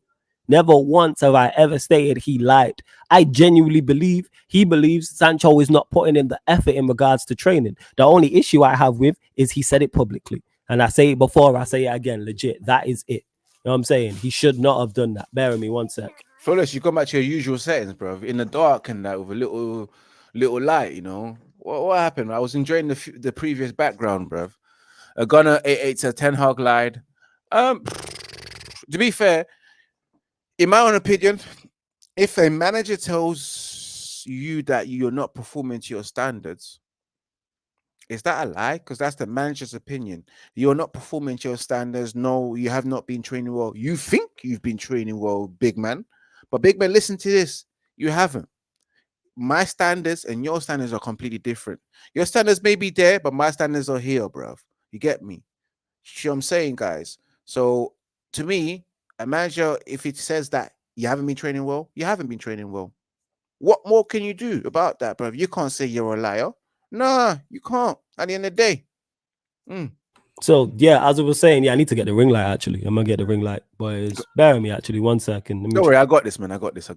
Speaker 1: Never once have I ever stated he lied. I genuinely believe he believes Sancho is not putting in the effort in regards to training. The only issue I have with is he said it publicly. And I say it before, I say it again, legit. That is it. You know what I'm saying? He should not have done that. Bear with me one sec.
Speaker 2: Flawless, you come back to your usual settings, bro. In the dark and that with a little light, you know. What happened? I was enjoying the previous background, bro. A Gunner 88 says Ten Hag lied. To be fair, in my own opinion, if a manager tells you that you're not performing to your standards, is that a lie? Because that's the manager's opinion. You're not performing to your standards. No, you have not been training well. You think you've been training well, big man. But big man, listen to this. You haven't. My standards and your standards are completely different. Your standards may be there, but my standards are here, bro. You get me? See what I'm saying, guys? So to me, a manager, if it says that you haven't been training well, you haven't been training well. What more can you do about that, bro? You can't say you're a liar. Nah, you can't. At the end of the day.
Speaker 1: So yeah, as I was saying, I need to get the ring light. Actually, I'm gonna get the ring light, boys. Bear with me. Actually, 1 second.
Speaker 2: Don't worry, I got this, man. I got this.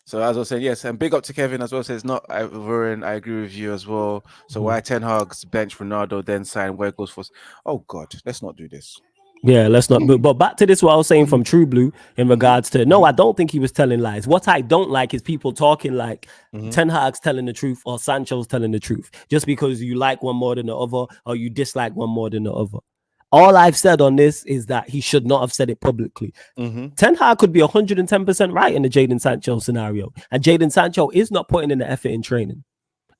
Speaker 2: So as I was saying, yes, and big up to Kevin as well. Says not Warren. I agree with you as well. So why Ten Hag's bench Ronaldo then sign where it goes for? Oh God, let's not do this.
Speaker 1: Yeah, let's not. But back to this, what I was saying from True Blue in regards to no, I don't think he was telling lies. What I don't like is people talking like Ten Hag's telling the truth or Sancho's telling the truth just because you like one more than the other or you dislike one more than the other. All I've said on this is that he should not have said it publicly. Ten Hag could be 110% right in the Jadon Sancho scenario, and Jadon Sancho is not putting in the effort in training.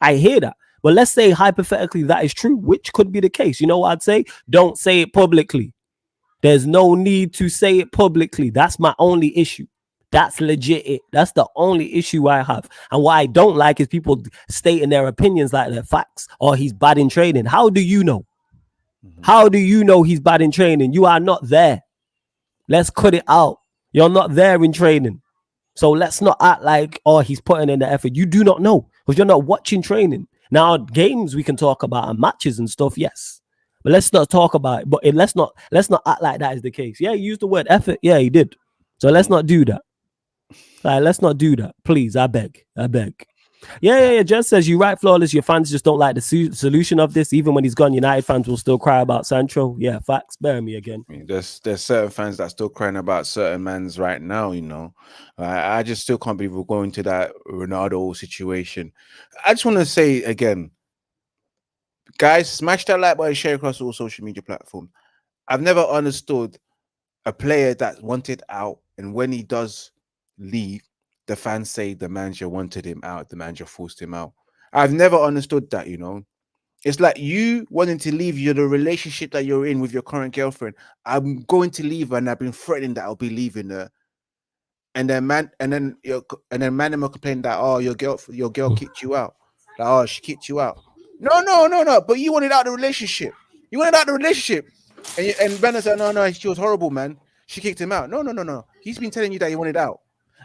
Speaker 1: I hear that. But let's say hypothetically that is true, which could be the case. You know what I'd say? Don't say it publicly. There's no need to say it publicly. That's my only issue. That's legit it. That's the only issue I have. And what I don't like is people stating their opinions like they're facts or he's bad in training. How do you know? How do you know he's bad in training? You are not there. Let's cut it out. You're not there in training. So let's not act like, oh, he's putting in the effort. You do not know because you're not watching training. Now, games we can talk about and matches and stuff, yes. But let's not talk about it. But let's not act like that is the case. Yeah, he used the word effort. Yeah, he did. So let's not do that. Like, let's not do that. Please, I beg. Yeah. Jess says, you're right, Flawless. Your fans just don't like the solution of this. Even when he's gone, United fans will still cry about Sancho. Yeah, facts. Bear me again.
Speaker 2: I mean, there's certain fans that still crying about certain mans right now, you know. I just still can't believe we're going to that Ronaldo situation. I just want to say again, guys, smash that like button, share across all social media platforms. I've never understood a player that wanted out, and when he does leave, the fans say the manager wanted him out, the manager forced him out. I've never understood that, you know. It's like you wanting to leave the relationship that you're in with your current girlfriend. I'm going to leave her, and I've been threatening that I'll be leaving her. And then ManDem will complain that your girl kicked you out. Like, oh, she kicked you out. No. But you wanted out the relationship. And Banner said, no, she was horrible, man. She kicked him out. No. He's been telling you that he wanted out.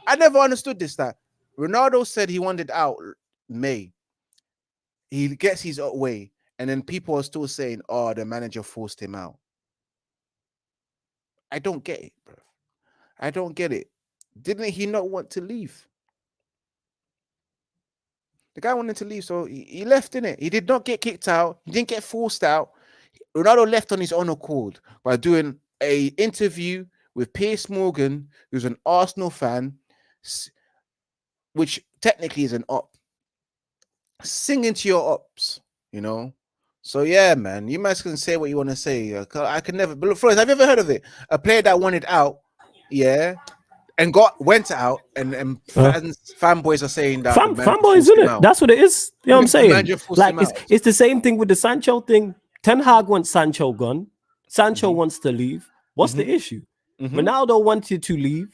Speaker 2: I never understood this. That Ronaldo said he wanted out May. He gets his way, and then people are still saying, oh, the manager forced him out. I don't get it, bro. I don't get it. Didn't he not want to leave? The guy wanted to leave, so he left, innit? He did not get kicked out. He didn't get forced out. Ronaldo left on his own accord by doing an interview with Piers Morgan, who's an Arsenal fan, which technically is an op. Singing to your ops, you know? So, yeah, man, you guys can say what you want to say. I can never... But look, Flores, have you ever heard of it? A player that wanted out, yeah, and went out, and fanboys are saying that the manager
Speaker 1: fanboys,
Speaker 2: forced
Speaker 1: isn't
Speaker 2: him
Speaker 1: it?
Speaker 2: out.
Speaker 1: That's what it is. You know what I'm
Speaker 2: The
Speaker 1: saying?
Speaker 2: manager forced
Speaker 1: Like
Speaker 2: him out.
Speaker 1: it's the same thing with the Sancho thing. Ten Hag wants Sancho gone. Sancho wants to leave. What's the issue? Ronaldo wanted to leave.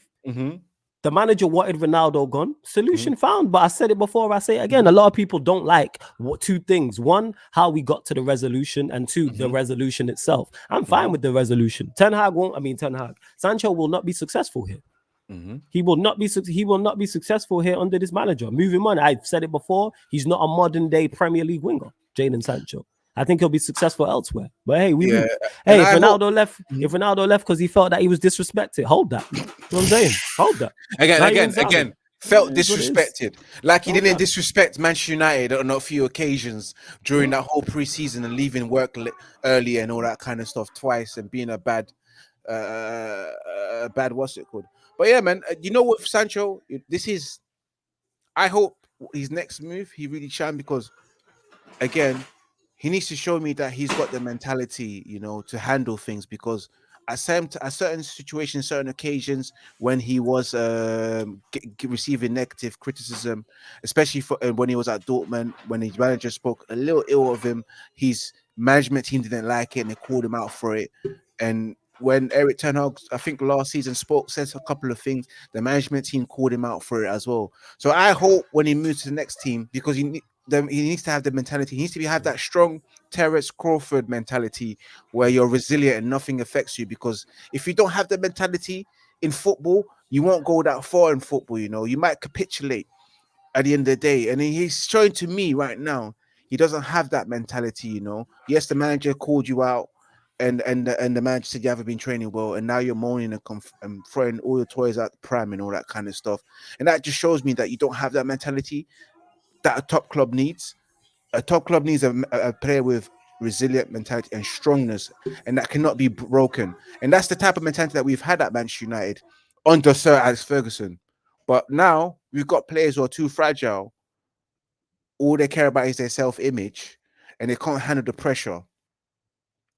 Speaker 1: The manager wanted Ronaldo gone. Solution found. But I said it before, I say it again. A lot of people don't like two things. One, how we got to the resolution, and two, the resolution itself. I'm fine with the resolution. Ten Hag, Sancho will not be successful here. He will not be successful here under this manager. Moving on. I've said it before. He's not a modern day Premier League winger, Jadon Sancho. I think he'll be successful elsewhere. But hey, we move. Hey, if Ronaldo left because he felt that he was disrespected, hold that. You know what I'm saying? Hold that.
Speaker 2: Again. Felt disrespected. Like he didn't disrespect Manchester United on a few occasions during that whole preseason and leaving work early and all that kind of stuff twice and being a bad what's it called? But yeah, man, you know what, Sancho, I hope his next move he really shine, because again, he needs to show me that he's got the mentality, to handle things, because at certain situations, certain occasions, when he was receiving negative criticism, especially when he was at Dortmund, when his manager spoke a little ill of him, his management team didn't like it and they called him out for it. And when Ten Hag, I think last season, said a couple of things, the management team called him out for it as well. So I hope when he moves to the next team, because he needs to have the mentality. He needs to have that strong Terence Crawford mentality where you're resilient and nothing affects you. Because if you don't have the mentality in football, you won't go that far in football. You might capitulate at the end of the day. And he's showing to me right now he doesn't have that mentality. Yes, the manager called you out. And the manager said you haven't been training well, and now you're moaning and throwing all your toys out the pram and all that kind of stuff. And that just shows me that you don't have that mentality that a top club needs. A top club needs a player with resilient mentality and strongness, and that cannot be broken. And that's the type of mentality that we've had at Manchester United under Sir Alex Ferguson. But now we've got players who are too fragile. All they care about is their self-image, and they can't handle the pressure.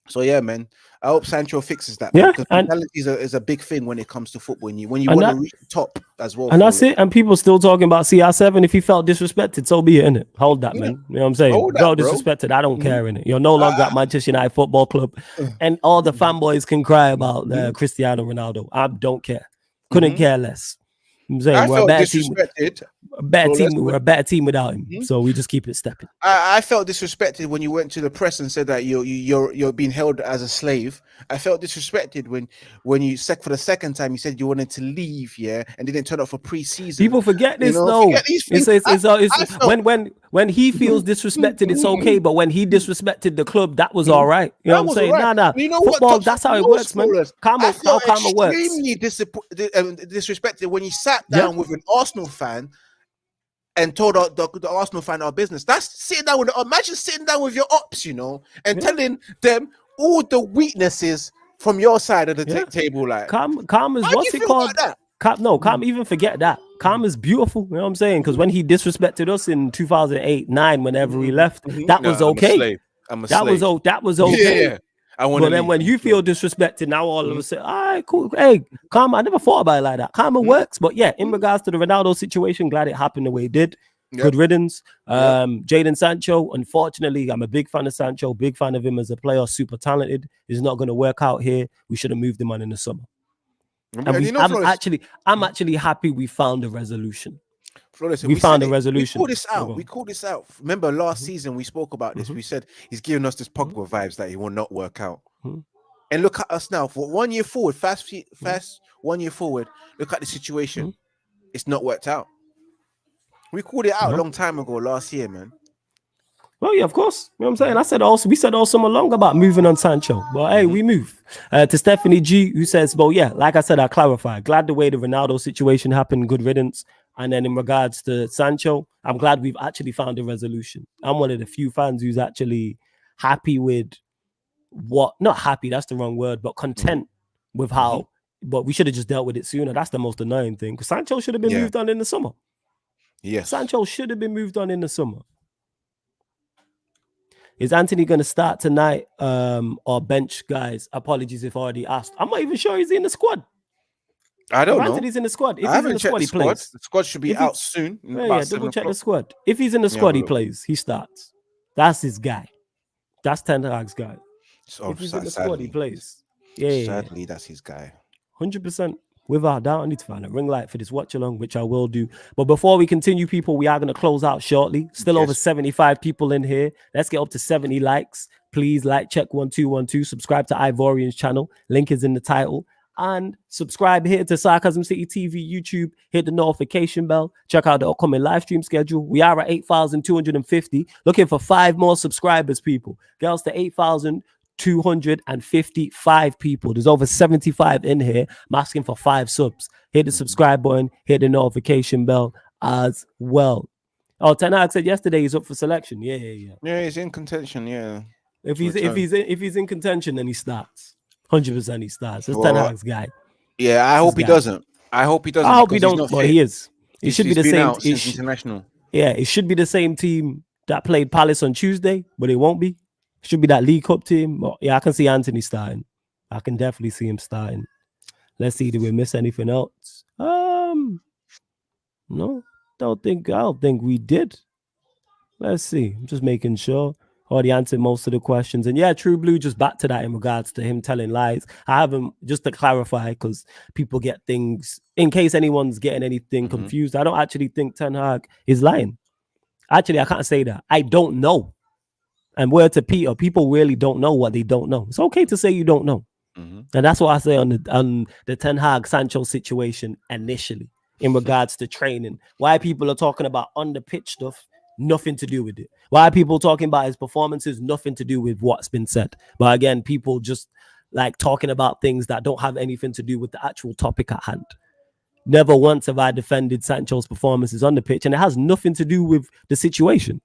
Speaker 2: So yeah, man, I hope Sancho fixes that.
Speaker 1: Yeah,
Speaker 2: because mentality is a big thing when it comes to football. When you want to reach the top as well.
Speaker 1: And that's it. And people still talking about CR7. If he felt disrespected, so be it, innit? Hold that, man. You know what I'm saying? If he felt disrespected, I don't care, innit? You're no longer at Manchester United Football Club, and all the fanboys can cry about Cristiano Ronaldo. I don't care. Couldn't care less. I'm saying we're a better team. We're a better team without him. So we just keep it stepping.
Speaker 2: I felt disrespected when you went to the press and said that you're being held as a slave. I felt disrespected when you said for the second time you said you wanted to leave, and didn't turn up for pre-season.
Speaker 1: People forget this though. When he feels disrespected, it's okay. But when he disrespected the club, that was all right. You know what I'm saying?
Speaker 2: Right.
Speaker 1: Nah. Football, that's how it works, man. Karma works.
Speaker 2: Extremely disrespected when you sat down with an Arsenal fan and told the Arsenal fan our business. That's sitting down imagine sitting down with your ops, and telling them all the weaknesses from your side of the table. Like,
Speaker 1: calm is what's it called? Calm, even forget that. Calm is beautiful. You know what I'm saying? Because when he disrespected us in 2008-9, whenever he left, that was okay. That was okay.
Speaker 2: Yeah.
Speaker 1: But then when you feel disrespected, now all of a sudden, all right, cool. Hey, karma, I never thought about it like that. Karma works. But yeah, in regards to the Ronaldo situation, glad it happened the way it did. Good riddance. Jadon Sancho, unfortunately, I'm a big fan of Sancho, big fan of him as a player, super talented. He's not going to work out here. We should have moved him on in the summer. And I'm actually happy we found a resolution. We found a resolution.
Speaker 2: We called this out. Remember last season we spoke about this. We said he's giving us this Pogba vibes that he will not work out. And look at us now. For 1 year forward, fast 1 year forward. Look at the situation. It's not worked out. We called it out a long time ago last year, man.
Speaker 1: Well, yeah, of course. You know what I'm saying? We said all summer long about moving on Sancho. But hey, we move. To Stephanie G, who says, well, yeah, like I said, I clarify. Glad the way the Ronaldo situation happened, good riddance. And then in regards to Sancho, I'm glad we've actually found a resolution. I'm one of the few fans who's actually happy with not happy, that's the wrong word, but content with how, but we should have just dealt with it sooner. That's the most annoying thing. Because Sancho should have been moved on in the summer.
Speaker 2: Yes.
Speaker 1: Sancho should have been moved on in the summer. Is Anthony going to start tonight or bench, guys? Apologies if I already asked. I'm not even sure he's in the squad.
Speaker 2: I don't
Speaker 1: If
Speaker 2: know.
Speaker 1: Anthony's in the squad, if
Speaker 2: I
Speaker 1: he's in
Speaker 2: haven't
Speaker 1: the
Speaker 2: checked
Speaker 1: squad,
Speaker 2: the
Speaker 1: he
Speaker 2: squad.
Speaker 1: plays.
Speaker 2: The squad should be
Speaker 1: If
Speaker 2: out
Speaker 1: he's
Speaker 2: soon.
Speaker 1: yeah,
Speaker 2: About
Speaker 1: double
Speaker 2: 7
Speaker 1: check the
Speaker 2: o'clock.
Speaker 1: squad. If he's in the
Speaker 2: Let me have
Speaker 1: squad,
Speaker 2: a
Speaker 1: he
Speaker 2: look.
Speaker 1: plays. He starts. That's his guy. That's Ten Hag's guy.
Speaker 2: Oh,
Speaker 1: If he's in the squad, he plays. Yeah.
Speaker 2: sadly, that's his guy.
Speaker 1: 100%. Without doubt, I need to find a ring light for this watch along, which I will do. But before we continue, people, we are going to close out shortly. Still over 75 people in here. Let's get up to 70 likes. Please like, check 1212. Subscribe to Ivorian's channel. Link is in the title. And subscribe here to Sarcasm City TV YouTube. Hit the notification bell. Check out the upcoming live stream schedule. We are at 8,250. Looking for 5 more subscribers, people. Girls to 8,255 people. There's over 75 in here. I'm asking for 5 subs. Hit the subscribe button. Hit the notification bell as well. Oh, Ten Hag said yesterday he's up for selection. Yeah.
Speaker 2: Yeah, he's in contention. Yeah.
Speaker 1: If he's in contention, then he starts. 100% he starts. That's Ten Hag's guy.
Speaker 2: Yeah, I hope he doesn't. I hope he doesn't.
Speaker 1: I hope he don't. But he is. It should be the same.
Speaker 2: Since international.
Speaker 1: Yeah, it should be the same team that played Palace on Tuesday, but it won't be. It should be that League Cup team. But yeah, I can see Anthony starting. I can definitely see him starting. Let's see. Did we miss anything else? No, I don't think we did. Let's see. I'm just making sure. Already answered most of the questions. And yeah, True Blue, just back to that in regards to him telling lies. I haven't, just to clarify, because people get things, in case anyone's getting anything confused, I don't actually think Ten Hag is lying. Actually, I can't say that. I don't know. And word to Peter, people really don't know what they don't know. It's okay to say you don't know. And that's what I say on the Ten Hag Sancho situation initially in regards to training. Why people are talking about on the pitch stuff, nothing to do with it. Why are people talking about his performances? Nothing to do with what's been said. But again, people just like talking about things that don't have anything to do with the actual topic at hand. Never once have I defended Sancho's performances on the pitch, and it has nothing to do with the situation.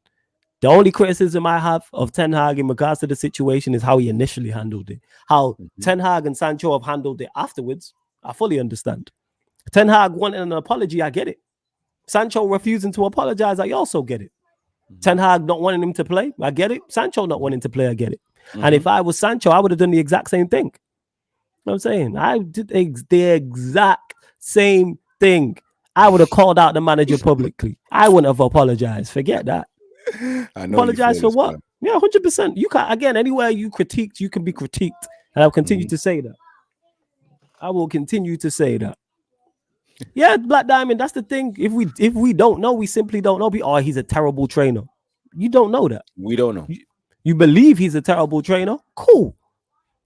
Speaker 1: The only criticism I have of Ten Hag in regards to the situation is how he initially handled it. How Ten Hag and Sancho have handled it afterwards, I fully understand. Ten Hag wanting an apology, I get it. Sancho refusing to apologize, I also get it. Ten Hag not wanting him to play, I get it. Sancho not wanting to play, I get it. And if I was Sancho, I would have done the exact same thing. You know what I'm saying? I did the exact same thing. I would have called out the manager publicly. I wouldn't have apologized. Forget that.
Speaker 2: I know.
Speaker 1: Apologize for what? Yeah, 100%. You can't, again, anywhere you critiqued, you can be critiqued. And I'll continue to say that. I will continue to say that. Yeah, Black Diamond, that's the thing. If we don't know, we simply don't know. Oh, he's a terrible trainer. You don't know that.
Speaker 2: We don't know.
Speaker 1: You believe he's a terrible trainer? Cool.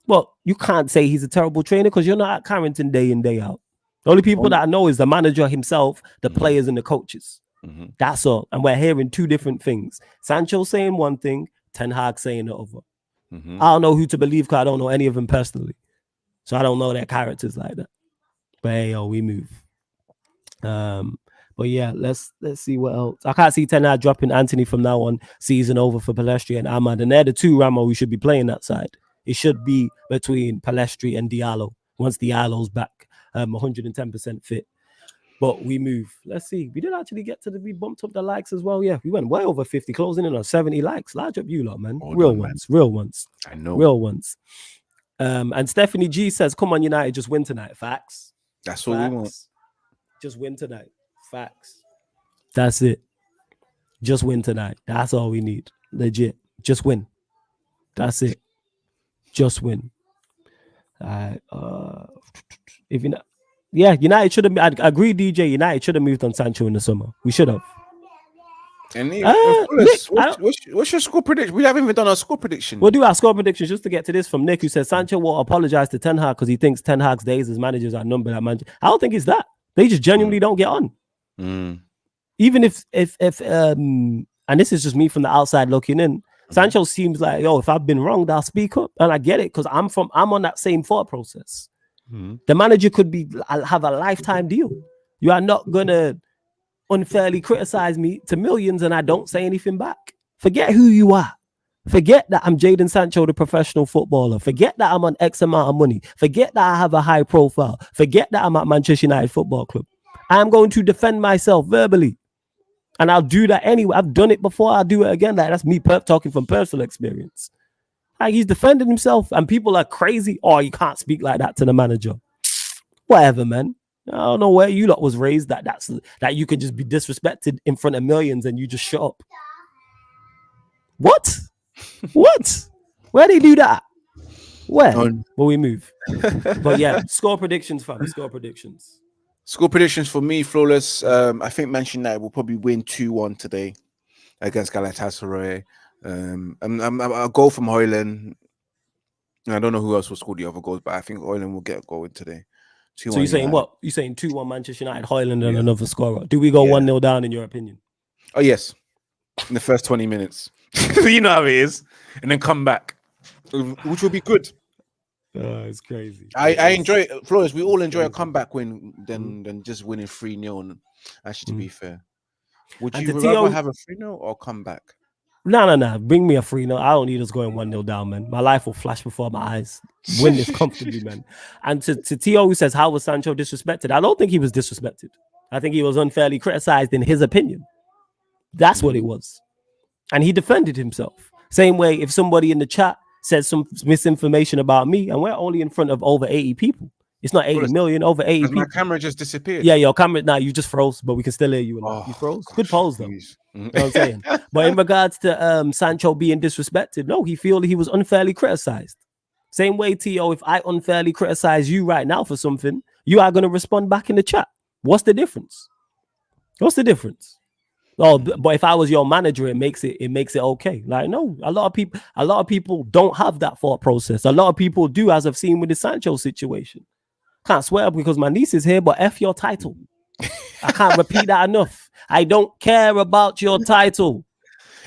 Speaker 1: Well, you can't say he's a terrible trainer because you're not at Carrington day in, day out. The only people that I know is the manager himself, the players and the coaches. That's all. And we're hearing 2 different things. Sancho saying one thing, Ten Hag saying the other. I don't know who to believe because I don't know any of them personally. So I don't know their characters like that. But hey, we move. But yeah, let's see what else. I can't see Ten Hag dropping Anthony from now on. Season over for Palestri and Ahmad. And they're the 2 Ramo we should be playing that side. It should be between Palestri and Diallo once Diallo's back 110% fit. But we move. Let's see. We did actually get to we bumped up the likes as well. Yeah, we went way over 50, closing in on 70 likes. Large up you lot, man. Real ones.
Speaker 2: I know.
Speaker 1: Real ones. And Stephanie G says, come on, United, just win tonight. Facts.
Speaker 2: That's what we want.
Speaker 1: Just win tonight. Facts. That's it. Just win tonight. That's all we need. Legit. Just win. That's it. Just win. If you know, yeah, United should have. I agree, DJ. United should have moved on Sancho in the summer. We should have.
Speaker 2: And Nick, what's your score prediction? We haven't even done our score prediction.
Speaker 1: We'll do our score predictions just to get to this from Nick, who says Sancho will apologize to Ten Hag because he thinks Ten Hag's days as managers are numbered at Manchester. I don't think it's that. They just genuinely don't get on. Even if and this is just me from the outside looking in, Sancho seems like, if I've been wrong, I'll speak up. And I get it because I'm on that same thought process. The manager could have a lifetime deal. You are not gonna unfairly criticize me to millions and I don't say anything back. Forget who you are. Forget that I'm Jadon Sancho, the professional footballer. Forget that I'm on X amount of money. Forget that I have a high profile. Forget that I'm at Manchester United Football Club. I'm going to defend myself verbally. And I'll do that anyway. I've done it before. I'll do it again. That's me talking from personal experience. Like, he's defending himself and people are crazy. Oh, you can't speak like that to the manager. Whatever, man. I don't know where you lot was raised that you could just be disrespected in front of millions and you just shut up. What? What? Where they do that? Where? Will we move? But yeah, score predictions, fam. Score predictions.
Speaker 2: Score predictions for me, flawless. I think Manchester United will probably win 2-1 today against Galatasaray. I'll go from Højlund. I don't know who else will score the other goals, but I think Højlund will get a goal in today.
Speaker 1: So you're saying what? You're saying 2-1 Manchester United, Højlund and another scorer. Do we go 1-0 down in your opinion?
Speaker 2: Oh, yes. In the first 20 minutes. You know how it is. And then come back, which will be good.
Speaker 1: It's crazy.
Speaker 2: I enjoy it. Flores, we all enjoy a comeback win than just winning 3-0. Actually, to be fair. Would you rather have a 3-0 or come back?
Speaker 1: No. Bring me a 3-0. I don't need us going 1-0 down, man. My life will flash before my eyes. Win this comfortably, man. And to T.O. who says, how was Sancho disrespected? I don't think he was disrespected. I think he was unfairly criticized in his opinion. That's what it was. And he defended himself. Same way if somebody in the chat says some misinformation about me, and we're only in front of over 80 people. It's not 80 million, over 80 people.
Speaker 2: My camera just disappeared.
Speaker 1: Yeah, your camera, you just froze, but we can still hear you. You froze. Good pose, though. You know what I'm saying? But in regards to Sancho being disrespected, no, he feel he was unfairly criticized. Same way, T.O., if I unfairly criticize you right now for something, you are going to respond back in the chat. What's the difference? What's the difference? Oh, but if I was your manager, it makes it okay. Like, no, a lot of people don't have that thought process. A lot of people do, as I've seen with the Sancho situation. Can't swear because my niece is here, but F your title. I can't repeat that enough. I don't care about your title.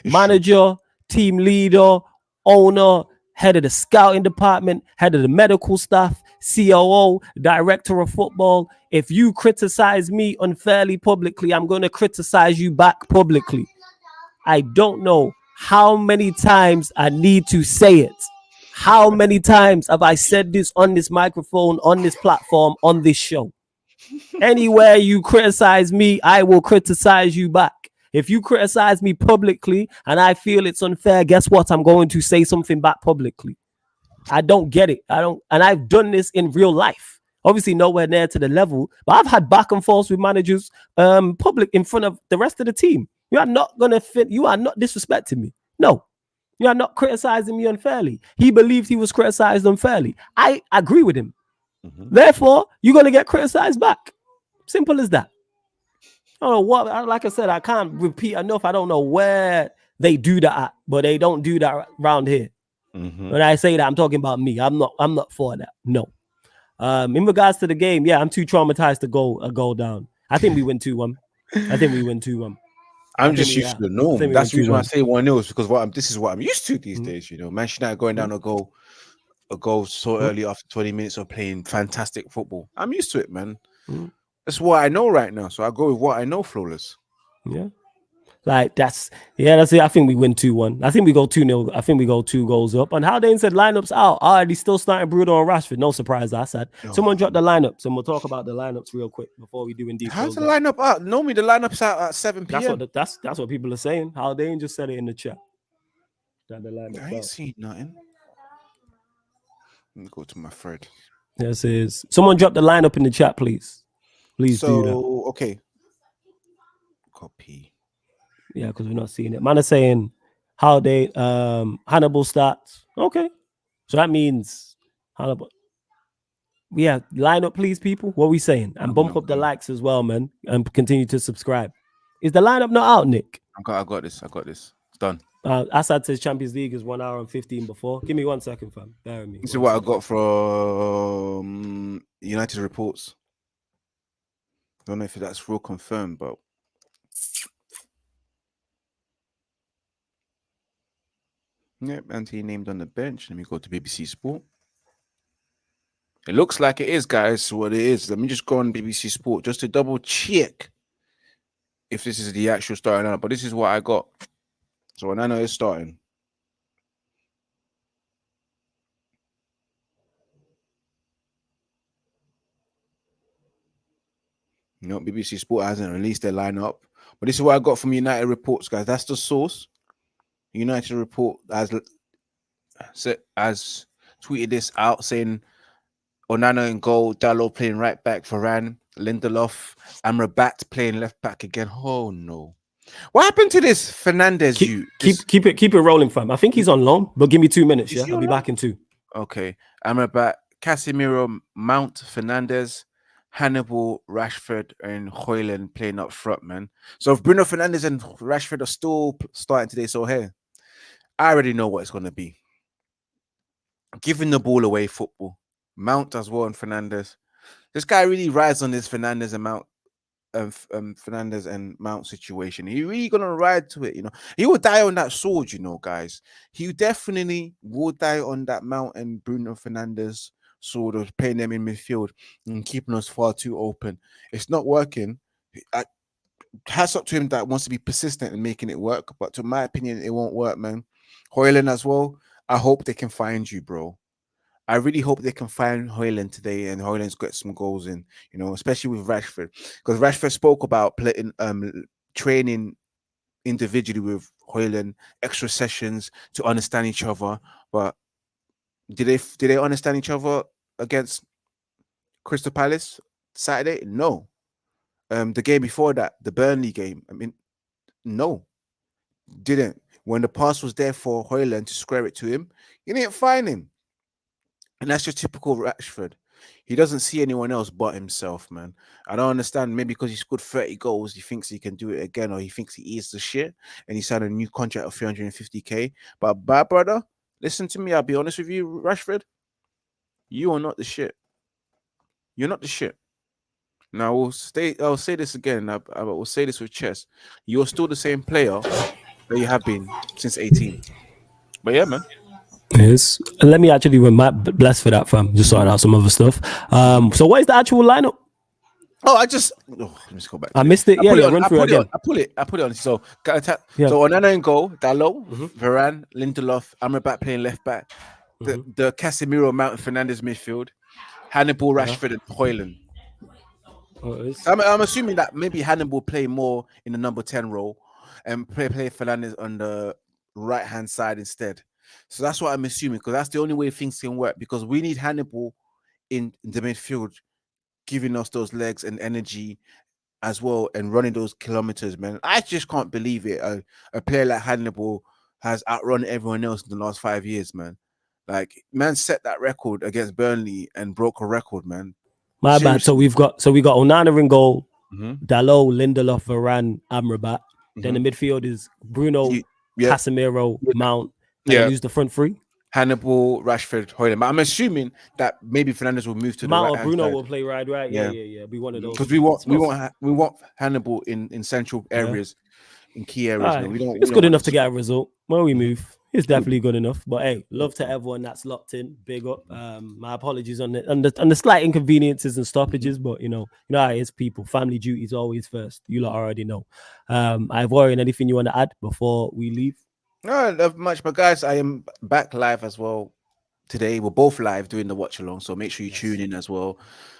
Speaker 1: Manager, team leader, owner, head of the scouting department, head of the medical staff, COO, director of football. If you criticize me unfairly publicly, I'm going to criticize you back publicly. I don't know how many times I need to say it. How many times have I said this on this microphone, on this platform, on this show? Anywhere you criticize me, I will criticize you back. If you criticize me publicly and I feel it's unfair, guess what? I'm going to say something back publicly. I don't get it. And I've done this in real life. Obviously, nowhere near to the level, but I've had back and forth with managers, public in front of the rest of the team. You are not gonna fit. You are not disrespecting me. No, you are not criticizing me unfairly. He believed he was criticized unfairly. I agree with him. Therefore, you're gonna get criticized back. Simple as that. I don't know what. Like I said, I can't repeat enough. I don't know where they do that at, but they don't do that around here. When I say that, I'm talking about me. I'm not for that. No. In regards to the game, yeah, I'm too traumatized to go a goal down. I think we win 2-1.
Speaker 2: I'm just used to the norm. That's the reason why I say 1-0 because this is what I'm used to these days. You know, Manchester United going down a goal so early after 20 minutes of playing fantastic football. I'm used to it, man. That's what I know right now. So I go with what I know, flawless.
Speaker 1: Yeah. Like that's it. I think we win 2-1. I think we go 2-0. I think we go 2 goals up. And Haldane said lineups out. Already still starting Bruno and Rashford. No surprise, I said. Someone dropped the lineups, and we'll talk about the lineups real quick before we do indeed.
Speaker 2: How's the lineup out? Normally the lineup's out at 7 p.m.
Speaker 1: That's what people are saying. Haldane just said it in the chat. That the lineup
Speaker 2: I ain't seen nothing. Let me go to my thread.
Speaker 1: This is someone drop the lineup in the chat, please. Please do that.
Speaker 2: Okay. Copy.
Speaker 1: Yeah, because we're not seeing it. Man is saying how they Hannibal starts. Okay. So that means Hannibal. Yeah, line up, please, people. What are we saying? And bump up the likes as well, man. And continue to subscribe. Is the lineup not out, Nick?
Speaker 2: I got this. It's done.
Speaker 1: Assad says Champions League is 1 hour and 15 before. Give me 1 second, fam. Bear with me.
Speaker 2: This is what I got from United Reports. I don't know if that's real confirmed, but yep, Anthony named on the bench. Let me go to BBC Sport. It looks like it is, guys. What it is. Let me just go on BBC Sport just to double check if this is the actual starting lineup. But this is what I got. So Onana is starting. No, BBC Sport hasn't released their lineup. But this is what I got from United Reports, guys. That's the source. United Report has tweeted this out saying Onana in goal, Dalot playing right back, Varane, Lindelof, Amrabat playing left back again. Oh no. What happened to this Fernandez?
Speaker 1: Keep it rolling, fam. I think he's on loan, but give me 2 minutes, yeah? I'll be back in 2.
Speaker 2: Okay. Amrabat, Casemiro, Mount, Fernandez, Hannibal, Rashford, and Højlund playing up front, man. So if Bruno Fernandes and Rashford are still starting today, so hey, I already know what it's going to be. Giving the ball away football. Mount as well and Fernandes. This guy really rides on this Fernandes and Mount. Fernandes and Mount situation. He really gonna ride to it, you know. He will die on that sword, you know, guys. He definitely will die on that Mount and Bruno Fernandes sword of playing them in midfield and keeping us far too open. It's not working. Hats up to him that wants to be persistent and making it work, but to my opinion, it won't work, man. Højlund as well. I hope they can find you, bro. I really hope they can find Højlund today and Højlund's got some goals in, you know, especially with Rashford. Because Rashford spoke about playing, training individually with Højlund, extra sessions to understand each other. But did they understand each other against Crystal Palace Saturday? No. The game before that, the Burnley game, I mean, no, didn't. When the pass was there for Højlund to square it to him, you didn't find him. And that's just typical Rashford. He doesn't see anyone else but himself, man. I don't understand. Maybe because he scored 30 goals, he thinks he can do it again, or he thinks he is the shit, and he signed a new contract of 350k. But bad brother, listen to me. I'll be honest with you, Rashford. You are not the shit. You're not the shit. Now I'll say this again. I will say this with chess. You're still the same player that you have been since 18. But yeah, man.
Speaker 1: Yes. Let me actually bless for that, fam. Just sorting out some other stuff. So what is the actual lineup?
Speaker 2: Let me just go back.
Speaker 1: I missed it. Run through it again.
Speaker 2: I put it on. So Onana in goal, Dalot, Varane, Lindelof, Amrabat playing left back. The Casemiro, Mount, Fernandes midfield, Hannibal, Rashford, and Højlund. I'm assuming that maybe Hannibal play more in the number 10 role and play Fernandes on the right hand side instead. So that's what I'm assuming, because that's the only way things can work, because we need Hannibal in the midfield giving us those legs and energy as well and running those kilometers, man. I just can't believe it. A player like Hannibal has outrun everyone else in the last 5 years, man. Like, man set that record against Burnley and broke a record, man.
Speaker 1: My bad. So we got Onana in goal, Dalot, Lindelof, Varane, Amrabat. Then the midfield is Bruno, Casemiro, Mount. And use the front three.
Speaker 2: Hannibal, Rashford, Højlund. But I'm assuming that maybe Fernandes will move to
Speaker 1: Mount
Speaker 2: the right.
Speaker 1: Or Bruno will play right. Yeah. Be one of those.
Speaker 2: Because we want Hannibal in central areas, in key areas.
Speaker 1: Right. It's good enough to get a result. When we move, it's definitely good enough. But hey, love to everyone that's locked in. Big up. My apologies on the slight inconveniences and stoppages, but you know how it is, people. Family duties always first. You lot already know. Ivorian, anything you want to add before we leave?
Speaker 2: No, I love much, but guys, I am back live as well today. We're both live doing the watch along, so make sure you tune in as well.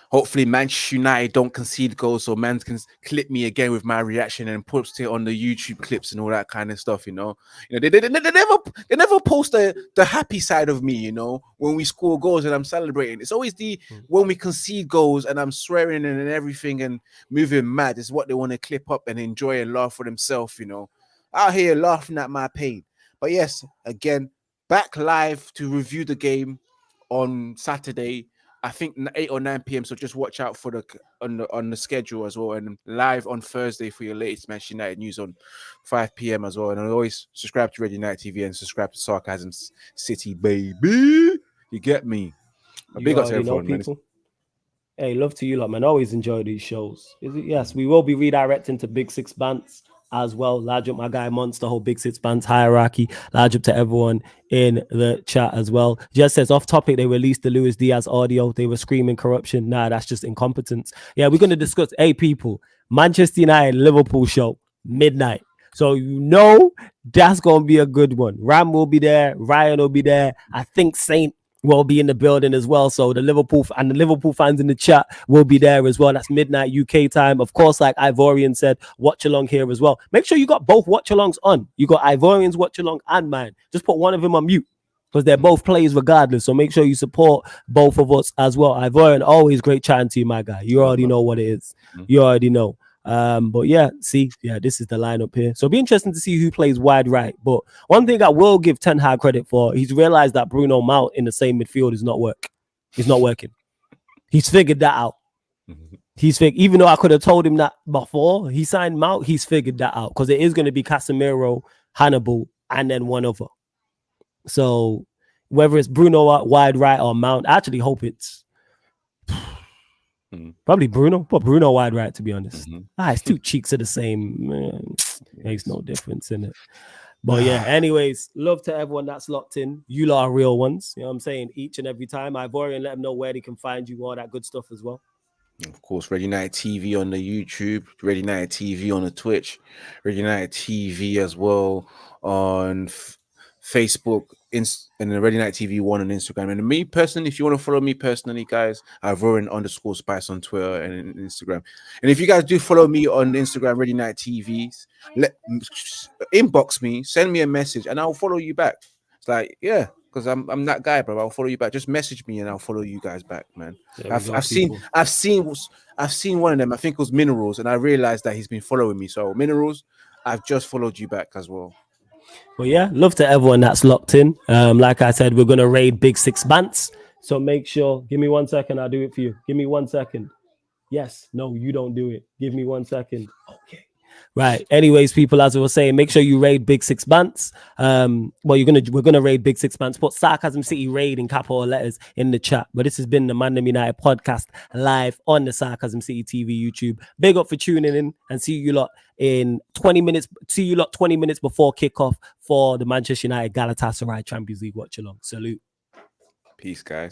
Speaker 2: Hopefully, Manchester United don't concede goals, so man can clip me again with my reaction and post it on the YouTube clips and all that kind of stuff. You know, they never post the happy side of me. You know, when we score goals and I'm celebrating, it's always when we concede goals and I'm swearing and everything and moving mad. Is what they want to clip up and enjoy and laugh for themselves. You know, out here laughing at my pain. But yes, again, back live to review the game on Saturday. I think 8 or 9 p.m. So just watch out for on the schedule as well, and live on Thursday for your latest Manchester United news on 5 p.m. as well. And always subscribe to Red United TV and subscribe to Sarcasm City, baby. You get me? Big up to everyone, people.
Speaker 1: Hey, love to you lot, man. Always enjoy these shows. Yes, we will be redirecting to Big Six Bants as well. Large up my guy Monster, whole Big Six Bants hierarchy. Large up to everyone in the chat as well. Just says off topic, they released the Luis Diaz audio. They were screaming corruption. Nah, that's just incompetence. Yeah, we're going to discuss, hey people, Manchester United Liverpool show, midnight. So you know that's going to be a good one. Ram will be there. Ryan will be there. I think Saint will be in the building as well. So the Liverpool fans in the chat will be there as well. That's midnight UK time. Of course, like Ivorian said, watch along here as well. Make sure you got both watch alongs on. You got Ivorian's watch along and mine. Just put one of them on mute. because they're both players regardless. So make sure you support both of us as well. Ivorian, always great chatting to you, my guy. You already know what it is. You already know. But yeah, this is the lineup here. So it'll be interesting to see who plays wide right. But one thing I will give Ten Hag credit for, he's realized that Bruno Mount in the same midfield is not working. He's figured that out. Even though I could have told him that before he signed Mount, he's figured that out because it is going to be Casemiro, Hannibal, and then one other. So whether it's Bruno wide right or Mount, I actually hope it's probably Bruno, but Bruno wide right, to be honest. It's two cheeks of the same. Makes no difference in it. But yeah, anyways, love to everyone that's locked in. You lot are real ones. You know what I'm saying? Each and every time. Ivorian, let them know where they can find you, all that good stuff as well.
Speaker 2: Of course, Red United TV on the YouTube, Red United TV on the Twitch, Red United TV as well on Facebook, and the Red United TV 1 on Instagram. And me personally, if you want to follow me personally, guys, Ivorian_Spice on Twitter and Instagram. And if you guys do follow me on Instagram, Red United TVs, inbox me, send me a message, and I'll follow you back. It's like, yeah, because I'm that guy, bro. I'll follow you back. Just message me and I'll follow you guys back, man. I've seen one of them. I think it was Minerals, and I realized that he's been following me. So Minerals, I've just followed you back as well.
Speaker 1: Well, yeah, love to everyone that's locked in. Like I said, we're gonna raid Big Six Bants. So make sure, give me 1 second, I'll do it for you. Give me 1 second. Yes, no, you don't do it. Give me 1 second. Okay. Right. Anyways, people, as I was saying, make sure you raid Big Six Bants. We're gonna raid Big Six Bants. Put Sarcasm City raid in capital letters in the chat. But this has been the ManDem United podcast live on the Sarcasm City TV YouTube. Big up for tuning in, and see you lot in 20 minutes. See you lot 20 minutes before kickoff for the Manchester United Galatasaray Champions League watch along. Salute.
Speaker 2: Peace, guys.